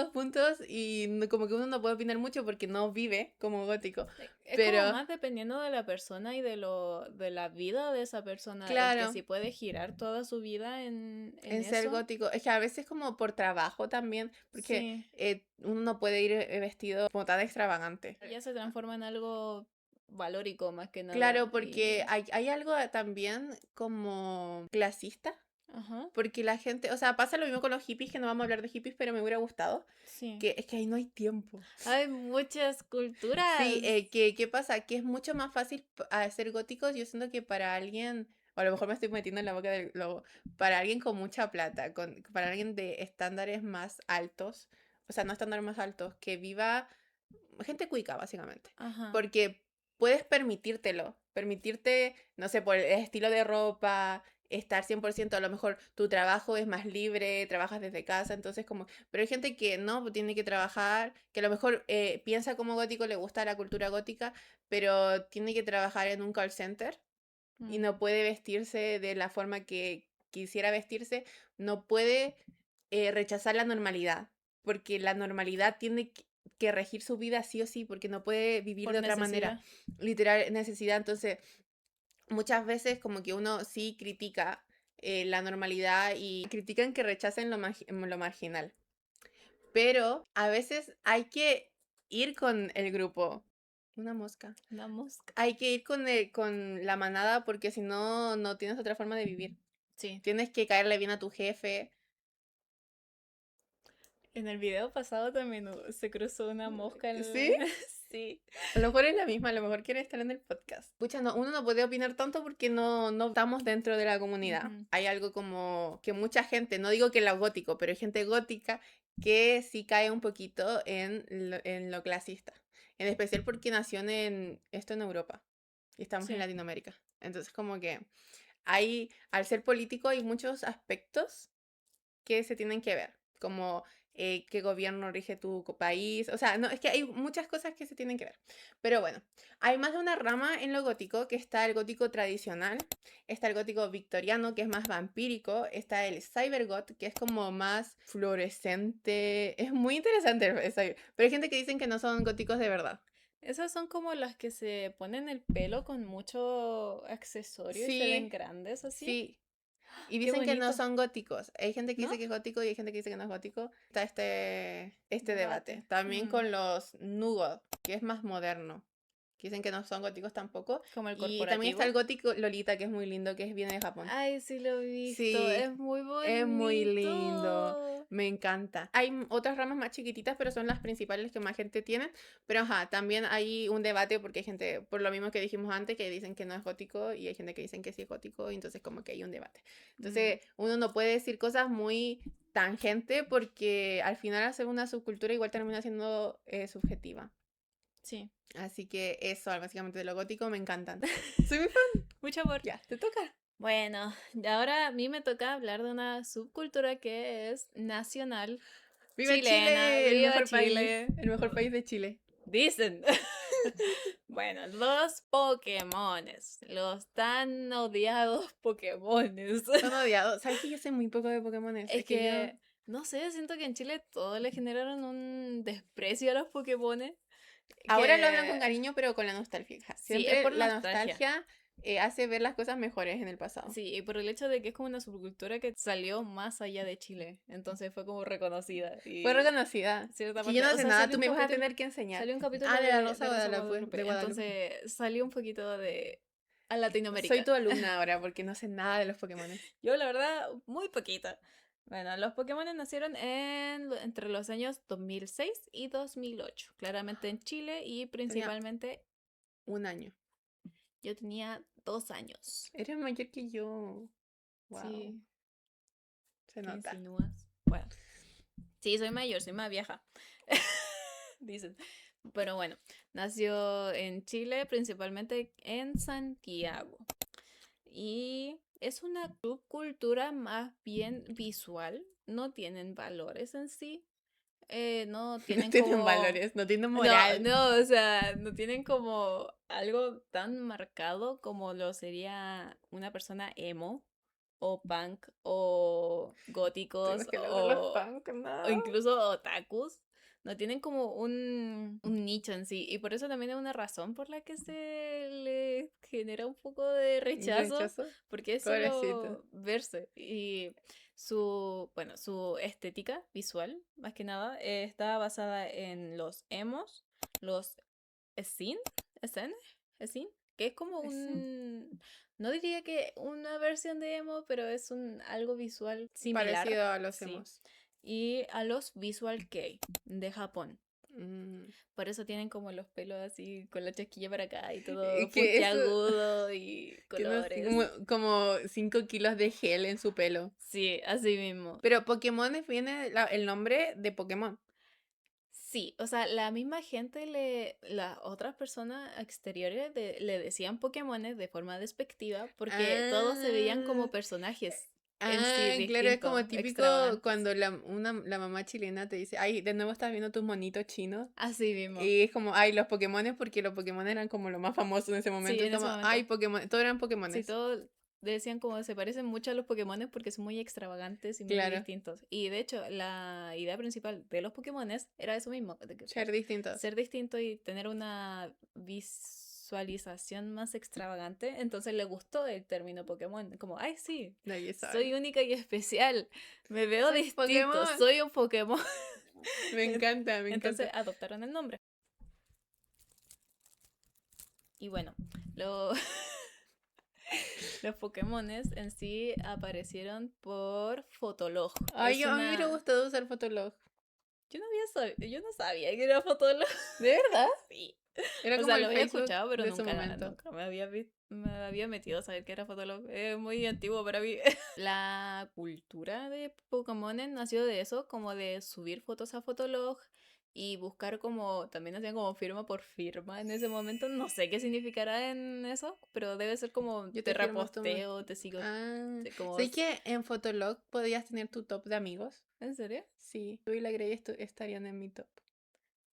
dos puntos y como que uno no puede opinar mucho porque no vive como gótico, Es como pero más dependiendo de la persona y de la vida de esa persona, el que claro, sí puede girar toda su vida en en ser eso. gótico, es que a veces como por trabajo también, porque Sí, uno no puede ir vestido como tan extravagante. ya se transforma en algo valórico más que nada. Claro, porque hay algo también como clasista. Ajá, Porque la gente, o sea, pasa lo mismo con los hippies, que no vamos a hablar de hippies, pero me hubiera gustado, sí. que es que ahí no hay tiempo. Hay muchas Sí, culturas. ¿qué pasa? Que es mucho más fácil hacer góticos, yo siento que para alguien, o a lo mejor me estoy metiendo en la boca del lobo, para alguien con mucha plata, para alguien de estándares más altos, o sea, no estándares más altos, que viva gente cuica, básicamente. Ajá. Porque puedes permitirte, no sé, por el estilo de ropa, estar 100%, a lo mejor tu trabajo es más libre, trabajas desde casa, entonces como, pero hay gente que no, pues, tiene que trabajar, que a lo mejor piensa como gótico, le gusta la cultura gótica, pero tiene que trabajar en un call center y Mm. no puede vestirse de la forma que quisiera vestirse, no puede rechazar la normalidad, porque la normalidad tiene que regir su vida sí o sí, porque no puede vivir Por de otra manera, necesidad. literal necesidad. Entonces, muchas veces como que uno sí critica la normalidad y critican que rechacen lo marginal, pero a veces hay que ir con el grupo. Una mosca. Una mosca. Hay que ir con la manada porque si no, no tienes otra forma de vivir. Sí. Tienes que caerle bien a tu jefe. En el video pasado también se cruzó una mosca ¿Sí? Sí. A lo mejor es la misma, a lo mejor quiere estar en el podcast. Escucha, uno no puede opinar tanto porque no estamos dentro de la comunidad. Ujú. Hay algo como que mucha gente, no digo que la gótico, pero hay gente gótica que sí cae un poquito en lo clasista. En especial porque nació esto en Europa y estamos en Sí. Latinoamérica. Entonces como que al ser político hay muchos aspectos que se tienen que ver, como qué gobierno rige tu país, o sea, no, es que hay muchas cosas que se tienen que ver. Pero bueno, hay más de una rama en lo gótico, que está el gótico tradicional, está el gótico victoriano, que es más vampírico, está el cybergót, que es como más fluorescente, es muy interesante pero hay gente que dicen que no son góticos de verdad. Esas son como las que se ponen el pelo con mucho accesorio y se ven Sí, grandes así. sí, y Qué dicen que no bonito, son góticos. Hay gente que ¿no? dice que es gótico y hay gente que dice que no es gótico. Está este debate. Debate. También Mm. con los Nugget, que es más moderno. que dicen que no son góticos tampoco. Como el Y también está corporativo. el gótico Lolita, que es muy lindo, que viene de Japón. Ay, sí lo he visto. Sí, Es muy es muy lindo. bonito. Me encanta. Hay otras ramas más chiquititas, pero son las principales que más gente tiene. Pero ajá, también hay un debate porque hay gente, por lo mismo que dijimos antes, que dicen que no es gótico y hay gente que dicen que sí es gótico, y entonces como que hay un debate. Entonces, uno no puede decir cosas muy tangente porque al final hacer una subcultura igual termina siendo subjetiva. Sí. Así que eso, básicamente de lo gótico, me encantan. Soy muy fan. Mucho amor. Ya, te toca. Bueno, y ahora a mí me toca hablar de una subcultura que es nacional, ¡Viva chilena. Chile! El ¡Viva mejor país. Chile! El mejor país de Chile. Dicen. Bueno, los Pokémones, los tan odiados Pokémones. Son odiados. ¿Sabes que yo sé muy poco de Pokémon? Es que, no sé, siento que en Chile todos le generaron un desprecio a los Pokémones. Ahora lo hablan con Que cariño, pero con la nostalgia. sí, es Siempre por la nostalgia. nostalgia hace ver las cosas mejores en el pasado. Sí, y por el hecho de que es como una subcultura que salió más allá de Chile. Entonces fue como reconocida. Fue Y reconocida. cierta Que yo parte, no o sé sea, nada, tú me vas a tener que enseñar. salió un capítulo Ah, de la de Rosa de Rosa Guadalupe. Entonces salió un poquito de a Soy Latinoamérica. tu alumna ahora porque no sé nada de los Pokémon. Yo, la verdad, muy poquita. Bueno, los Pokémon nacieron entre los años 2006 y 2008. Claramente en Chile y Tenía principalmente un año. yo tenía 2 años. Eres mayor que yo. Wow, Sí, se ¿qué nota. insinúas? Bueno, sí, soy mayor, soy más vieja. Dicen. Pero bueno, nació en Chile, principalmente en Santiago. Y es una subcultura más bien visual. No tienen valores en sí. No No tienen tienen como... valores, no tienen No, moral. no, o sea, no tienen como algo tan marcado como lo sería una persona emo o punk o góticos Tenemos que hablar de los o punk, no. incluso otakus. No tienen como un nicho en sí. Y por eso también es una razón por la que se le genera un poco de rechazo. Rechazo. Porque es Pobrecito. solo verse. Y bueno, su estética visual, más que nada, está basada en los emos, los scene, scene, scene, que es como Sí. no diría que una versión de emo, pero es algo visual similar, Parecido a los sí. emos. Y a los visual kei de Japón. Mm. Por eso tienen como los pelos así con la chasquilla para acá y todo Que eso, puntiagudo y que no sé, colores. como 5 kilos de gel en su pelo. Sí, así mismo. Pero Pokémon viene el nombre de Pokémon. Sí, o sea, la misma gente, las otras personas exteriores le decían Pokémones de forma despectiva porque todos se veían como Ah, personajes en sí claro, es distintos, como típico extravagantes. cuando la mamá chilena te dice, ay, de nuevo estás viendo tus monitos chinos. Así mismo. Y es como, ay, los Pokémones, porque los Pokémon eran como lo más famoso en ese Sí, momento. Es en ese como, ay, momento. Pokémon, todos eran Sí, Pokémones. todos decían como se parecen mucho a los Pokémones porque son muy extravagantes y muy Claro, distintos. Y de hecho, la idea principal de los Pokémones era eso mismo, de que ser distintos. ser distinto y tener una visualización más extravagante. Entonces le gustó el término Pokémon. Como, ay, sí, Nadie soy sabe. única y especial. Me veo Soy distinto, Pokémon. soy un Pokémon. Me encanta, me Entonces encanta. adoptaron el nombre. Y bueno, lo... los Pokémones en sí aparecieron por Fotolog. Ay, a mí me hubiera gustado usar Fotolog. Yo no sabía que era Fotolog. ¿De verdad? Sí. Era O como sea, el lo había Facebook escuchado, pero de su nunca, momento. nunca me había metido a saber que era Fotolog. Es muy antiguo para mí. La cultura de Pokémon nació de eso, como de subir fotos a Fotolog y buscar como, también hacían como firma por firma en ese momento. No sé qué significará en eso, pero debe ser como Yo te te firmo reposteo, te sigo, Ah, como... ¿sabes que en Fotolog podías tener tu top de amigos? ¿En serio? Sí, tú y la Grey estarían en mi top.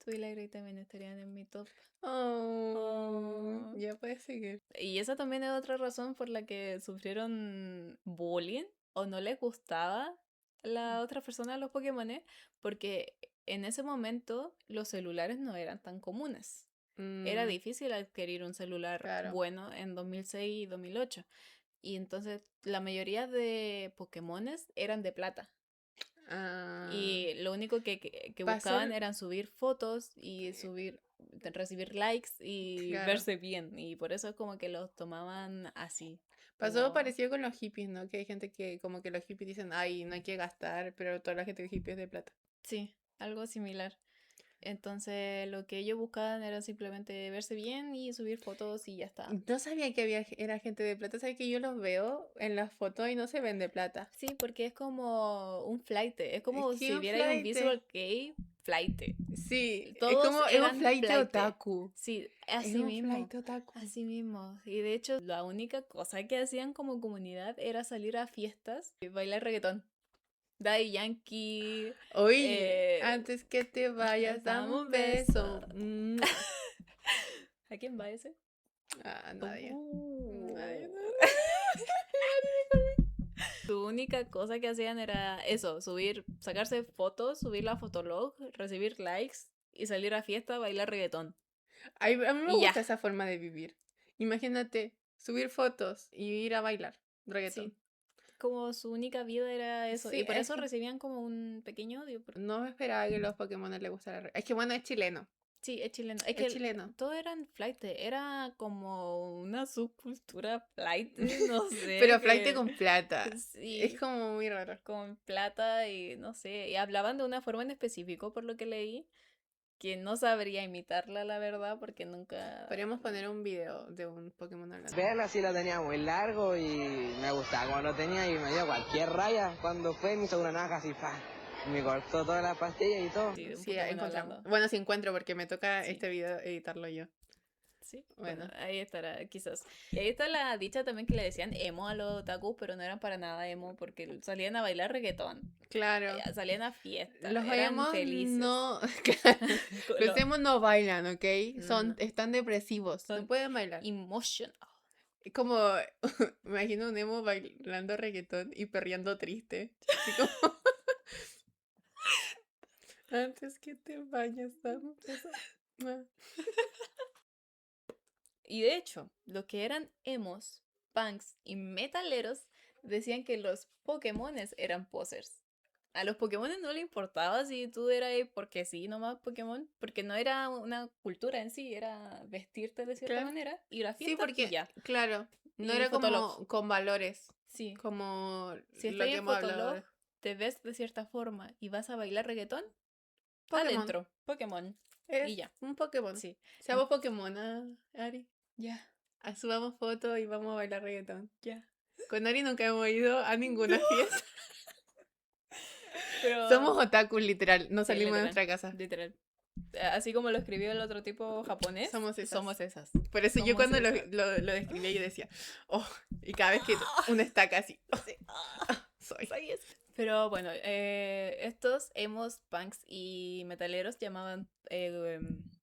Tú y la Grey también estarían en mi top. Oh, Oh. ya puedes seguir. Y esa también es otra razón por la que sufrieron bullying o no les gustaba la otra persona de los Pokémones, porque en ese momento los celulares no eran tan comunes. Era Mm, difícil adquirir un celular claro. bueno en 2006 y 2008. Y entonces la mayoría de Pokémones eran de plata. Ah, Y lo único que buscaban pasó. eran subir fotos y subir recibir likes y Claro. verse bien. Y por eso es como que los tomaban así. Pasó Como, parecido con los hippies, ¿no? Que hay gente que como que los hippies dicen, ay, no hay que gastar, pero toda la gente que hippie es de plata. sí, algo similar. Entonces lo que ellos buscaban era simplemente verse bien y subir fotos y ya está. No sabía que era gente de plata, sabes que yo los veo en las fotos y no se ven de plata. Sí, porque es como un flaite. Es Es como que si un vierais un flaite. visual kei, flaite. Sí, Todos es un eran flaite flaite. otaku. Sí, Es un flaite otaku. así mismo. Y de hecho, la única cosa que hacían como comunidad era salir a fiestas y bailar reggaetón. Daddy Yankee, Oye, eh, antes que te vayas, dame dame un un beso. beso. Mua. ¿A quién va ese? Ah, nadie. Nadie, Uh. nadie. Su única cosa que hacían era eso, subir, sacarse fotos, subir la fotolog, recibir likes y salir a fiesta a bailar reggaetón. A mí me Y ya, gusta esa forma de vivir. Imagínate, subir fotos y ir a bailar reggaetón. sí. Como su única vida era eso. Sí, Y por es eso que recibían como un pequeño odio. no me esperaba que los Pokémon les gustara. Es que bueno, es chileno. Sí, es chileno. Es Es que chileno. todo eran flight. Era como una subcultura flight, no sé, Pero flaite que con plata. Es sí, como muy raro. con plata y no sé. Y hablaban de una forma en específico, por lo que leí, que no sabría imitarla, la verdad, porque nunca. Podríamos poner un video de un Pokémon hablando. Verla sí lo tenía muy largo y me gustaba cuando lo tenía y me dio cualquier raya. Cuando fue me hizo una naja así, pa, me cortó todas las pastillas y todo. Sí, de un Sí, Pokémon encontramos. hablando. Bueno, si encuentro porque me toca Sí. este video editarlo yo. Sí, bueno, Bueno. ahí estará, quizás. Y ahí está la dicha también que le decían emo a los otakus, pero no eran para nada emo porque salían a bailar reggaetón, Claro. salían a fiestas, Los eran emos felices. no. Claro, Con los emos no bailan, ¿ok? no, Están depresivos. No son pueden bailar. emotional. Es como, me imagino un emo bailando reggaetón y perreando triste. Así como, antes que te vayas, dame un beso. Ah. Y de hecho, los que eran emos, punks y metaleros decían que los Pokémones eran posers. A los Pokémones no le importaba si tú eras porque sí, nomás Pokémon, porque no era una cultura en sí, era vestirte de cierta Claro. manera, ir a Sí, fiestas y porque, ya. claro, no Y era Fotolog. como con valores, Sí. como Si lo estás que en hemos hablado Fotolog, de te ves de cierta forma y vas a bailar reggaetón, Pokémon. adentro, Pokémon. Eres Y ya. un Pokémon. Sí. Seamos Pokémon, Ari. Ya. Subamos fotos y vamos a bailar reggaetón. Ya. Con Ari nunca hemos ido a ninguna fiesta. Pero. Somos otakus, literal. No Sí, salimos de literal. nuestra casa. Literal. Así como lo escribió el otro tipo japonés, Somos esas. somos esas. Por eso yo Somos cuando esas. lo describía yo decía, oh, y cada vez que una estaca así, oh, Sí. soy. Soy esa. Pero bueno, estos emos, punks y metaleros llamaban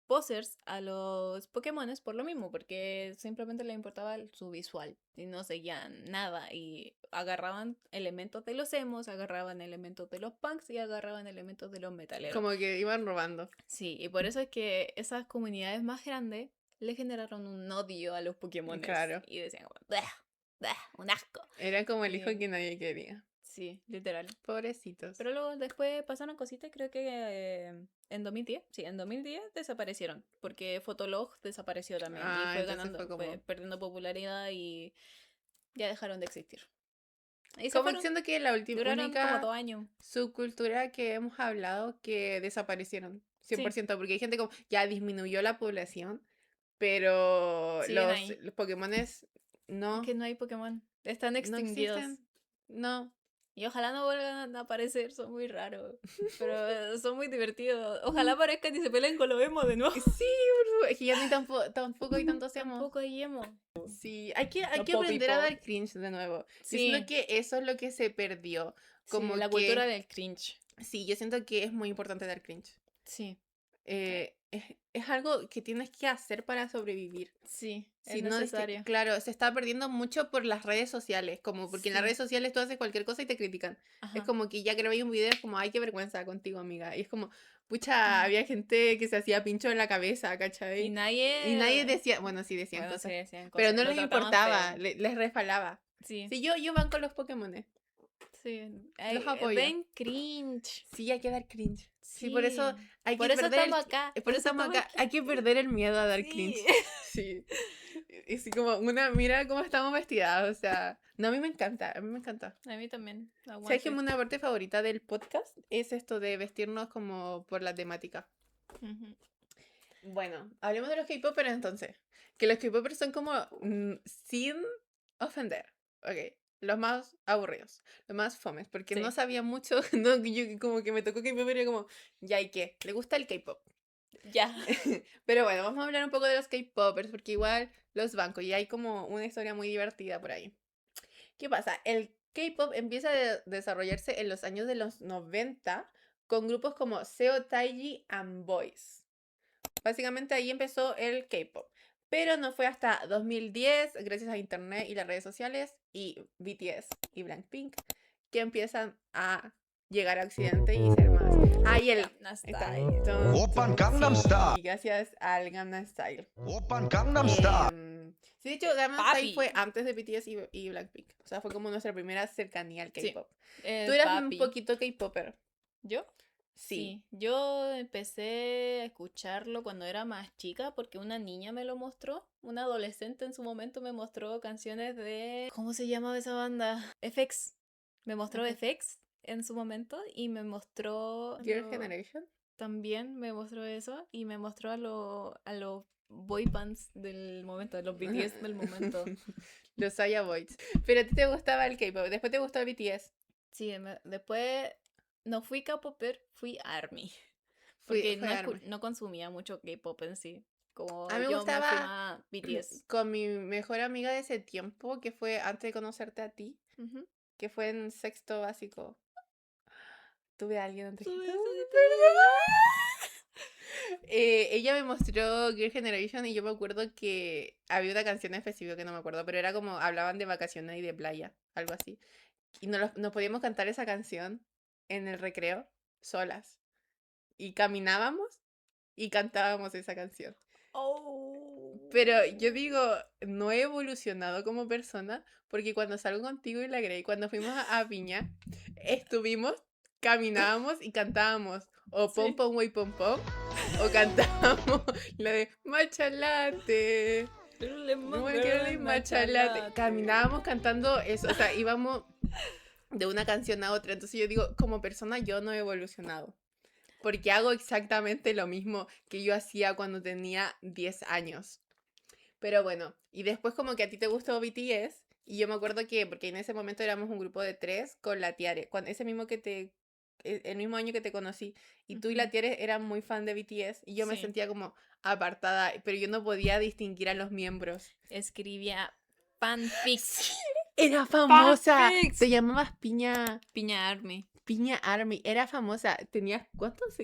posers a los Pokémones por lo mismo, porque simplemente les importaba su visual y no seguían nada y agarraban elementos de los emos, agarraban elementos de los punks y agarraban elementos de los metaleros. Como que iban robando. Sí, y por eso es que esas comunidades más grandes le generaron un odio a los Pokémones. Claro. Y decían, como, "Bah, bah, un asco". Era como el hijo Sí. que nadie quería. Sí, literal. Pobrecitos. Pero luego después pasaron cositas, creo que en 2010, sí, en 2010 desaparecieron, porque Fotolog desapareció también y fue Entonces ganando, fue fue como... perdiendo popularidad y ya dejaron de existir. Y se Como fueron, siento que la duraron como única 2 años. subcultura que hemos hablado que desaparecieron. 100%, porque hay gente como, ya disminuyó la población, pero Siguen ahí. los Pokémones no, Que no hay Pokémon, están no extinguidos. existen. No. Y ojalá no vuelvan a aparecer, son muy raros. Pero son muy divertidos. Ojalá aparezcan y se peleen con los emos de nuevo. Sí, es que ya ni tampoco hay tantos emos. Tampoco hay emo. Sí, hay que Los aprender a Poppy dar cringe de nuevo. Yo Sí. siento que eso es lo que se perdió. Como Sí, la que- cultura del cringe. Sí, yo siento que es muy importante dar cringe. Sí, Es algo que tienes que hacer para sobrevivir. sí, Si es no, necesario. claro, se está perdiendo mucho por las redes sociales, como porque en las Sí. redes sociales tú haces cualquier cosa y te critican. Ajá. Es como que ya grabé un video, es como, ay, qué vergüenza contigo, amiga. Y es como, pucha, Ajá. había gente que se hacía pincho en la cabeza, Y ¿cachai? nadie... Y nadie decía, bueno, sí decían Bueno, cosas, sí, decían pero cosas, no lo les trataban importaba, feo. les resbalaba. Sí, Sí, yo van con los Pokémones. Sí. Los apoyo. Den cringe. Sí, hay que dar cringe. Sí, por eso Sí. hay Por que eso perder estamos acá. por eso estamos acá. Hay que perder el miedo a dar cringe. Sí. Sí. Y sí, como mira cómo estamos vestidas, o sea, no, a mí me encanta, a mí me encanta. A mí también. ¿Sabes que Aguante. una parte favorita del podcast es esto de vestirnos como por la temática? Ujú. Bueno, hablemos de los K-popers entonces. Que los K-popers son como sin ofender, ok, los más aburridos, los más fomes, porque no Sí. sabía mucho, no, yo como que me tocó K-pop y era como, ya, ¿y qué? ¿Le gusta el K-pop? Ya. Pero bueno, vamos a hablar un poco de los K-popers, porque igual los banco y hay como una historia muy divertida por ahí. ¿Qué pasa? El K-pop empieza a desarrollarse en los años de los 90 con grupos como Seo Taiji and Boys. Básicamente ahí empezó el K-pop. Pero no fue hasta 2010, gracias a internet y las redes sociales, y BTS y Blackpink, que empiezan a llegar a Occidente y ser más. Ah, y el. Gangnam Está Style. ahí. Oppan Gangnam Style. Sí, gracias al Gangnam Style. Oppan Gangnam Style. Sí, de hecho, Gangnam Style Papi. fue antes de BTS y Blackpink. O sea, fue como nuestra primera cercanía al Sí. K-pop. El Tú eras papi. un poquito K-popper. ¿Yo? Sí. Yo empecé a escucharlo cuando era más chica porque una niña me lo mostró. Una adolescente en su momento me mostró canciones de... ¿Cómo se llamaba esa banda? FX. Me mostró Ajá. FX en su momento y me mostró... Girl Generation. También me mostró eso y me mostró a los boy bands del momento, de los BTS del momento. Los Saya Boys. Pero a ti te gustaba el K-pop. Después te gustó el BTS. Sí, después no fui K-popper, fui ARMY. Fui Porque no, ARMY. no consumía mucho K-pop en sí. Como A mí me yo me fui gustaba más BTS. con mi mejor amiga de ese tiempo, que fue antes de conocerte a ti, Ujú. que fue en sexto básico. Tuve a alguien antes que Tuve tú. ese Ella me mostró Girl Generation y yo me acuerdo que había una canción específica que no me acuerdo, pero era como hablaban de vacaciones y de playa, algo así. Y nos podíamos cantar esa canción en el recreo, solas. Y caminábamos y cantábamos esa canción. Pero yo digo, no he evolucionado como persona porque cuando salgo contigo y la Grey, cuando fuimos a Viña, estuvimos, caminábamos y cantábamos o pom Sí. pom wey pom pom o cantábamos la de matcha latte. No me quiero ni matcha latte. Caminábamos cantando eso, o sea, íbamos de una canción a otra. Entonces yo digo, como persona yo no he evolucionado. Porque hago exactamente lo mismo que yo hacía cuando tenía 10 años. Pero bueno, y después como que a ti te gustó BTS, y yo me acuerdo que, porque en ese momento éramos un grupo de 3 con la Tiare, ese mismo el mismo año que te conocí, y tú y la Ujú. Tiare eran muy fan de BTS, y yo me Sí. sentía como apartada, pero yo no podía distinguir a los miembros. Escribía fanfics. Era famosa, Fanfics. te llamabas Piña Piña Army. Era famosa, tenías, ¿cuántos?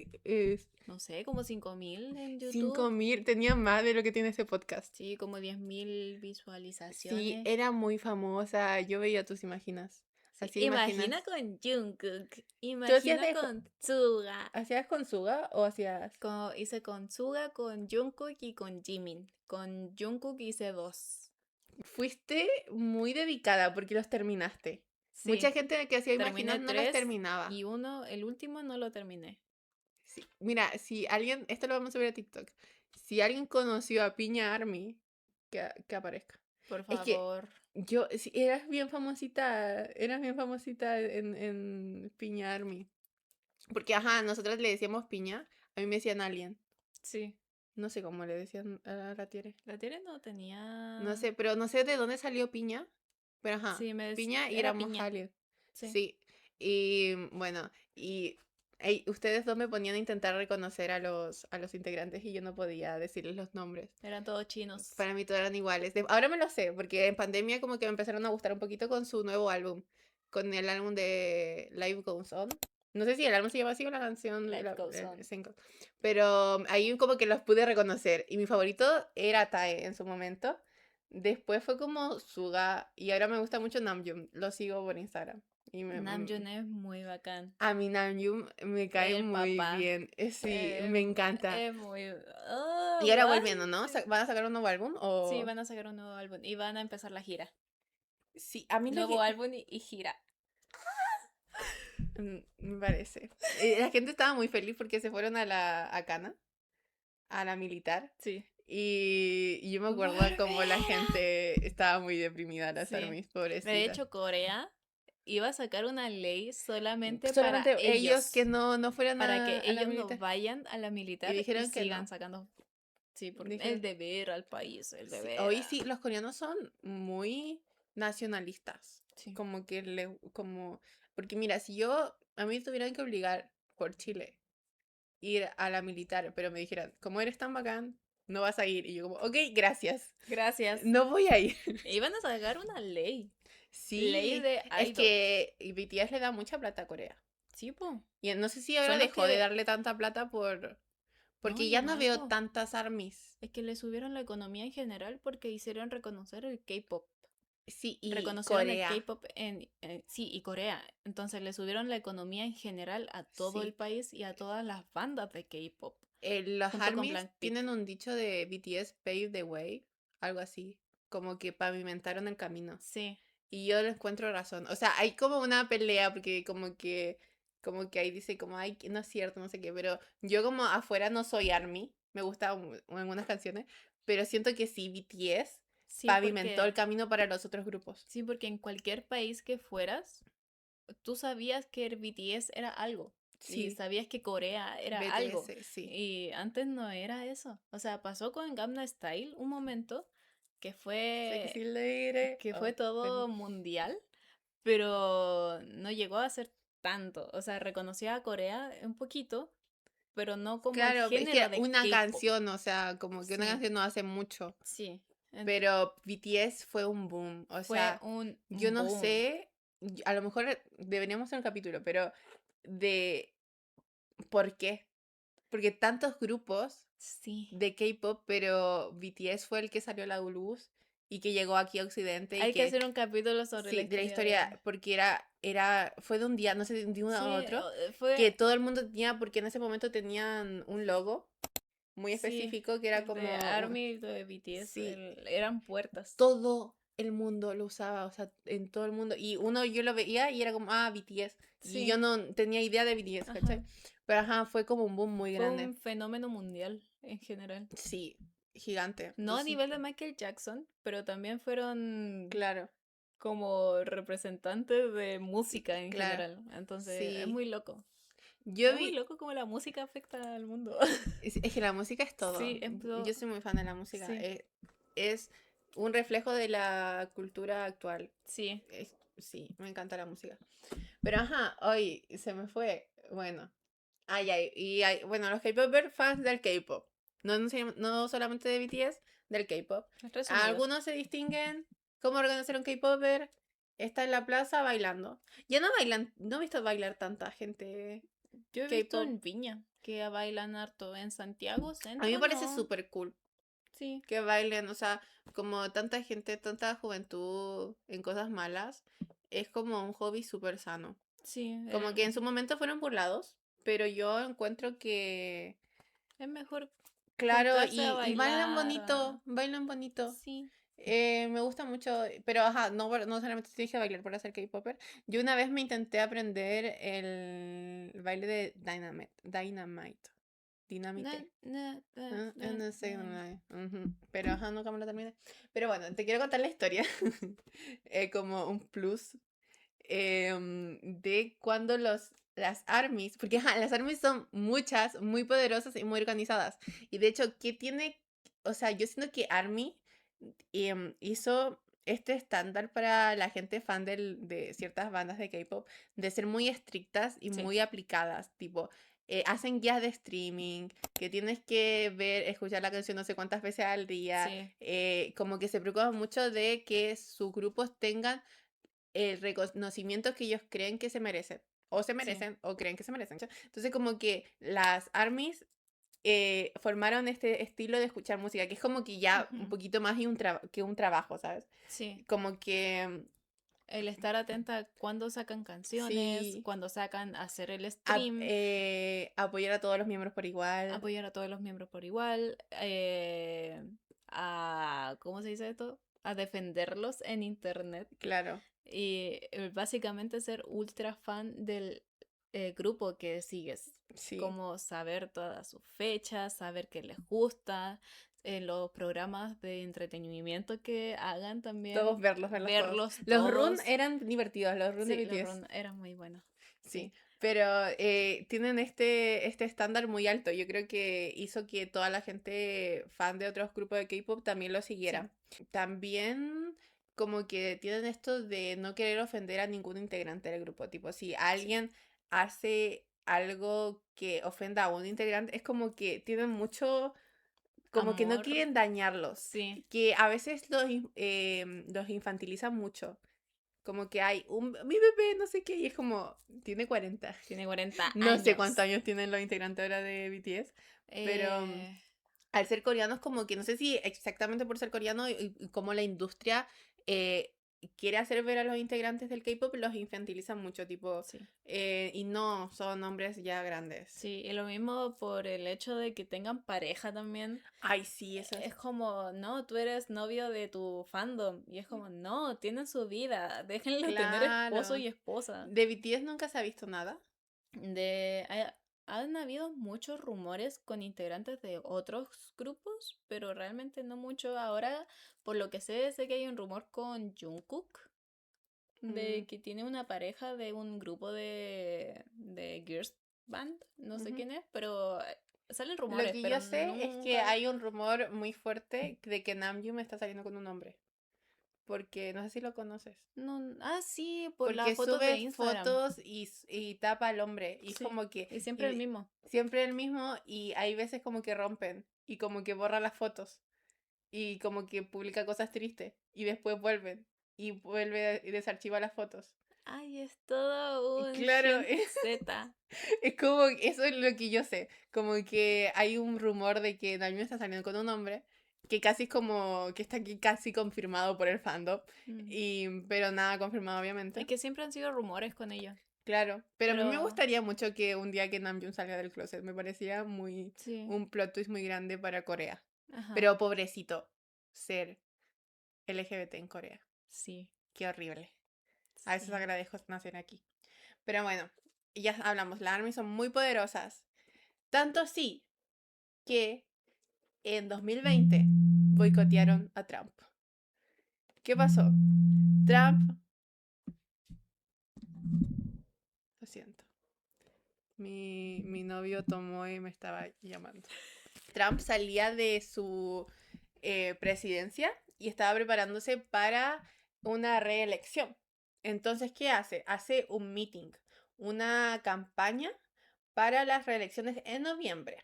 No sé, como 5.000 en YouTube. 5.000, tenía más de lo que tiene ese podcast. Sí, como 10.000 Sí, visualizaciones. era muy famosa. Yo veía tus imaginas. Sí, Así imagina imaginas. con Jungkook. hacías Imagina de con Suga. ¿Hacías con Suga o hacías? Hice con Suga, con Jungkook y con Jimin. Con Jungkook hice 2. Fuiste muy dedicada porque los terminaste. Sí, Mucha gente que hacía terminé imaginas no los 3 terminaba. y el último no lo terminé. Sí. Mira, si alguien, esto lo vamos a subir a TikTok. Si alguien conoció a Piña Army, que aparezca. Por Es que favor. eras bien famosita en Piña Army. Porque, ajá, nosotros le decíamos Piña, a mí me decían Alien. Sí. No sé cómo le decían a la Tiere. La Tere no tenía... No sé, pero no sé de dónde salió Piña. Pero ajá, Sí, Piña y era éramos Piña. Alien. Sí. Sí. Y bueno, ustedes dos me ponían a intentar reconocer a los integrantes y yo no podía decirles los nombres. Eran todos chinos. Para mí todos eran iguales. Ahora me lo sé, porque en pandemia como que me empezaron a gustar un poquito con su nuevo álbum. Con el álbum de Life Goes On. No sé si el álbum se llama así o la canción. Life Goes On. Single. Pero ahí como que los pude reconocer. Y mi favorito era Tae en su momento. Después fue como Suga. Y ahora me gusta mucho Namjoon. Lo sigo por Instagram. Y Namjoon es muy bacán. a mí Namjoon me cae El muy papá. bien. Sí, me encanta. Es muy... Oh, Y ahora what? volviendo, ¿no? ¿Van a sacar un nuevo álbum? O... Sí, van a sacar un nuevo álbum y van a empezar la gira. Sí, a mí lo Nuevo que... álbum y gira. Me parece. La gente estaba muy feliz porque se fueron a Cana, a la militar. Sí. Y yo me acuerdo como la gente estaba muy deprimida, las Sí. armies, De pobrecitas. hecho, Corea iba a sacar una ley solamente Solamente para ellos que no fueran para que a la ellos no militar. vayan a la militar y dijeron que sigan no. sacando. Sí, por Dijeron- el deber al país, el Sí, deber. hoy sí, los coreanos son muy nacionalistas. Sí. Como que porque mira, si a mí me tuvieran que obligar por Chile ir a la militar, pero me dijeran, como eres tan bacán, no vas a ir. Y yo como, ok, gracias. Gracias. No voy a ir. Iban a sacar una ley. Ley Sí, de es idol. que BTS le da mucha plata a Corea. Sí, po. Y no sé si ahora Son los dejó de que- darle tanta plata porque No, ya no veo po. tantas armies. Es que le subieron la economía en general porque hicieron reconocer el K-pop. Sí, y Reconocieron el Corea. K-pop sí, y Corea. Entonces le subieron la economía en general a todo el Sí. país y a todas las bandas de K-pop. Los Junto con armies Blackpink. tienen un dicho de BTS Pave the Way, algo así, como que pavimentaron el camino. Sí. Y yo le encuentro razón. O sea, hay como una pelea porque como que ahí dice como, ay, no es cierto, no sé qué, pero yo como afuera no soy ARMY, me gustan algunas canciones, pero siento que sí, BTS Sí, pavimentó el porque, camino para los otros grupos. sí, porque en cualquier país que fueras, tú sabías que el BTS era algo. Y Sí, sabías que Corea era algo. BTS, sí. Y antes no era eso. O sea, pasó con Gangnam Style un momento que Sexy lady. fue Oh, todo mundial, pero no llegó a ser tanto. O sea, reconocía a Corea un poquito, pero no como el claro, es que género de una K-pop. canción, o sea, como que una Sí, canción no hace mucho. sí. Pero BTS fue un boom. O Fue sea, un yo no boom. sé, a lo mejor deberíamos hacer un capítulo, pero de por qué. Porque tantos grupos Sí. de K-pop, pero BTS fue el que salió a la luz y que llegó aquí a Occidente y Hay que que, hacer un capítulo sobre la sí, de la historia historia, porque fue de un día, no sé, de uno a Sí, otro, fue... que todo el mundo tenía, porque en ese momento tenían un logo muy Sí, específico que era el como, de ARMY y de BTS sí, eran puertas. todo el mundo lo usaba, o sea, en todo el mundo. Y yo lo veía y era como, ah, BTS. Y yo Sí, no tenía idea de BTS, ajá. ¿cachai? Pero ajá, fue como un boom muy Fue grande. un fenómeno mundial en general. Sí, gigante. No a nivel de Michael Jackson, pero también fueron Claro, como representantes de música en claro. general. Entonces, es Sí. muy loco. Yo Es muy vi, loco cómo la música afecta al mundo. es que la música es todo. Sí, es todo. Yo soy muy fan de la música. Sí, Es un reflejo de la cultura actual. sí. Sí, me encanta la música. Pero ajá, hoy se me fue. Bueno. Bueno, los K-popers fans del K-pop. No solamente de BTS, del K-pop. Resumido. Algunos se distinguen. ¿Cómo reconocer a un K-popper? Está en la plaza bailando. Ya no bailan, no he visto bailar tanta gente Yo he visto K-pop. en Viña que bailan harto en Santiago A Centro, mí me parece ¿no? súper cool Sí, que bailen, o sea, como tanta gente, tanta juventud en cosas malas, es como un hobby súper sano. sí. Como que en su momento fueron burlados, pero yo encuentro que Es mejor claro, juntarse a y bailan bailar. bonito, bailan bonito. Sí. Me gusta mucho, pero ajá, no solamente tienes que bailar para ser K-popper. Yo una vez me intenté aprender el baile de Dynamite. Dinamite. No sé, pero ajá, nunca me lo terminé. Pero bueno, te quiero contar la historia. Como un plus de cuando las armies, porque ajá, las armies son muchas, muy poderosas y muy organizadas. Y de hecho, ¿qué tiene? O sea, yo siento que Army hizo este estándar para la gente fan de ciertas bandas de K-pop, de ser muy estrictas y Sí. muy aplicadas, tipo, hacen guías de streaming, que tienes que escuchar la canción no sé cuántas veces al día, Sí. como que se preocupan mucho de que sus grupos tengan el reconocimiento que ellos creen que se merecen. O se Sí. merecen, o creen que se merecen. ¿sí? Entonces, como que las armies formaron este estilo de escuchar música, que es como que ya un Ujú. poquito más que un trabajo, ¿sabes? Sí. Como que El estar atenta a cuándo sacan canciones, sí, cuando sacan hacer el stream, apoyar a todos los miembros por igual. apoyar a todos los miembros por igual, a, ¿cómo se dice esto? A defenderlos en internet Claro, y básicamente ser ultra fan del grupo que sigues. Sí. Como saber todas sus fechas, saber qué les gusta, los programas de entretenimiento que hagan también. Todos verlos todos. Verlos Los run todos. eran divertidos, los run de Sí, los BTS. run eran muy buenos. Sí, pero tienen este estándar muy alto. Yo creo que hizo que toda la gente fan de otros grupos de K-pop también lo siguiera. También como que tienen esto de no querer ofender a ningún integrante del grupo. Tipo, si alguien hace algo que ofenda a un integrante, es como que tienen mucho, como que no Amor. quieren dañarlos. Sí. Que a veces los infantilizan mucho. Como que hay mi bebé, no sé qué, y es como, tiene 40. Tiene 40 No sé años. cuántos años tienen los integrantes ahora de BTS, pero Eh, al ser coreanos, como que no sé si exactamente por ser coreano y como la industria quiere hacer ver a los integrantes del K-pop, los infantilizan mucho, tipo, sí. y no, son hombres ya grandes. Sí, y lo mismo por el hecho de que tengan pareja también. Ay, sí, eso Es como, no, tú eres novio de tu fandom. Y es como, no, tienen su vida. Déjenlo tener esposo Claro. y esposa. ¿De BTS nunca se ha visto nada? Han habido muchos rumores con integrantes de otros grupos, pero realmente no mucho. Ahora, por lo que sé que hay un rumor con Jungkook de que tiene una pareja de un grupo de Girls Band, no sé Ujú. quién es, pero salen Lo rumores, que pero yo sé es que nunca. hay un rumor muy fuerte de que Namjoon está saliendo con un hombre. Porque no sé si lo conoces. No, sí, por las Porque fotos de sube Instagram. fotos y tapa al hombre. Y es Sí, como que. y siempre el Y mismo. siempre el mismo. Y hay veces como que rompen. Y como que borra las fotos. Y como que publica cosas tristes. Y después vuelven. Y vuelve y desarchiva las fotos. Ay, es todo un Claro, Gen Z. es como. Eso es lo que yo sé. Como que hay un rumor de que Naomi está saliendo con un hombre. Que casi es como. Que está aquí casi confirmado por el fandom. Pero nada confirmado, obviamente. Es que siempre han sido rumores con ellos. Claro, pero a mí me Pero gustaría mucho que un día que Namjoon salga del closet, me parecía muy sí, un plot twist muy grande para Corea. ajá, Pero pobrecito, ser LGBT en Corea, sí, qué horrible. A veces sí. agradezco nacer aquí. Pero bueno, ya hablamos, las ARMY son muy poderosas. Tanto así que en 2020 boicotearon a Trump. ¿Qué pasó? Trump... Lo siento. Mi novio tomó y me estaba llamando. Trump salía de su presidencia y estaba preparándose para una reelección. Entonces, ¿qué hace? Hace un meeting, una campaña para las reelecciones en noviembre.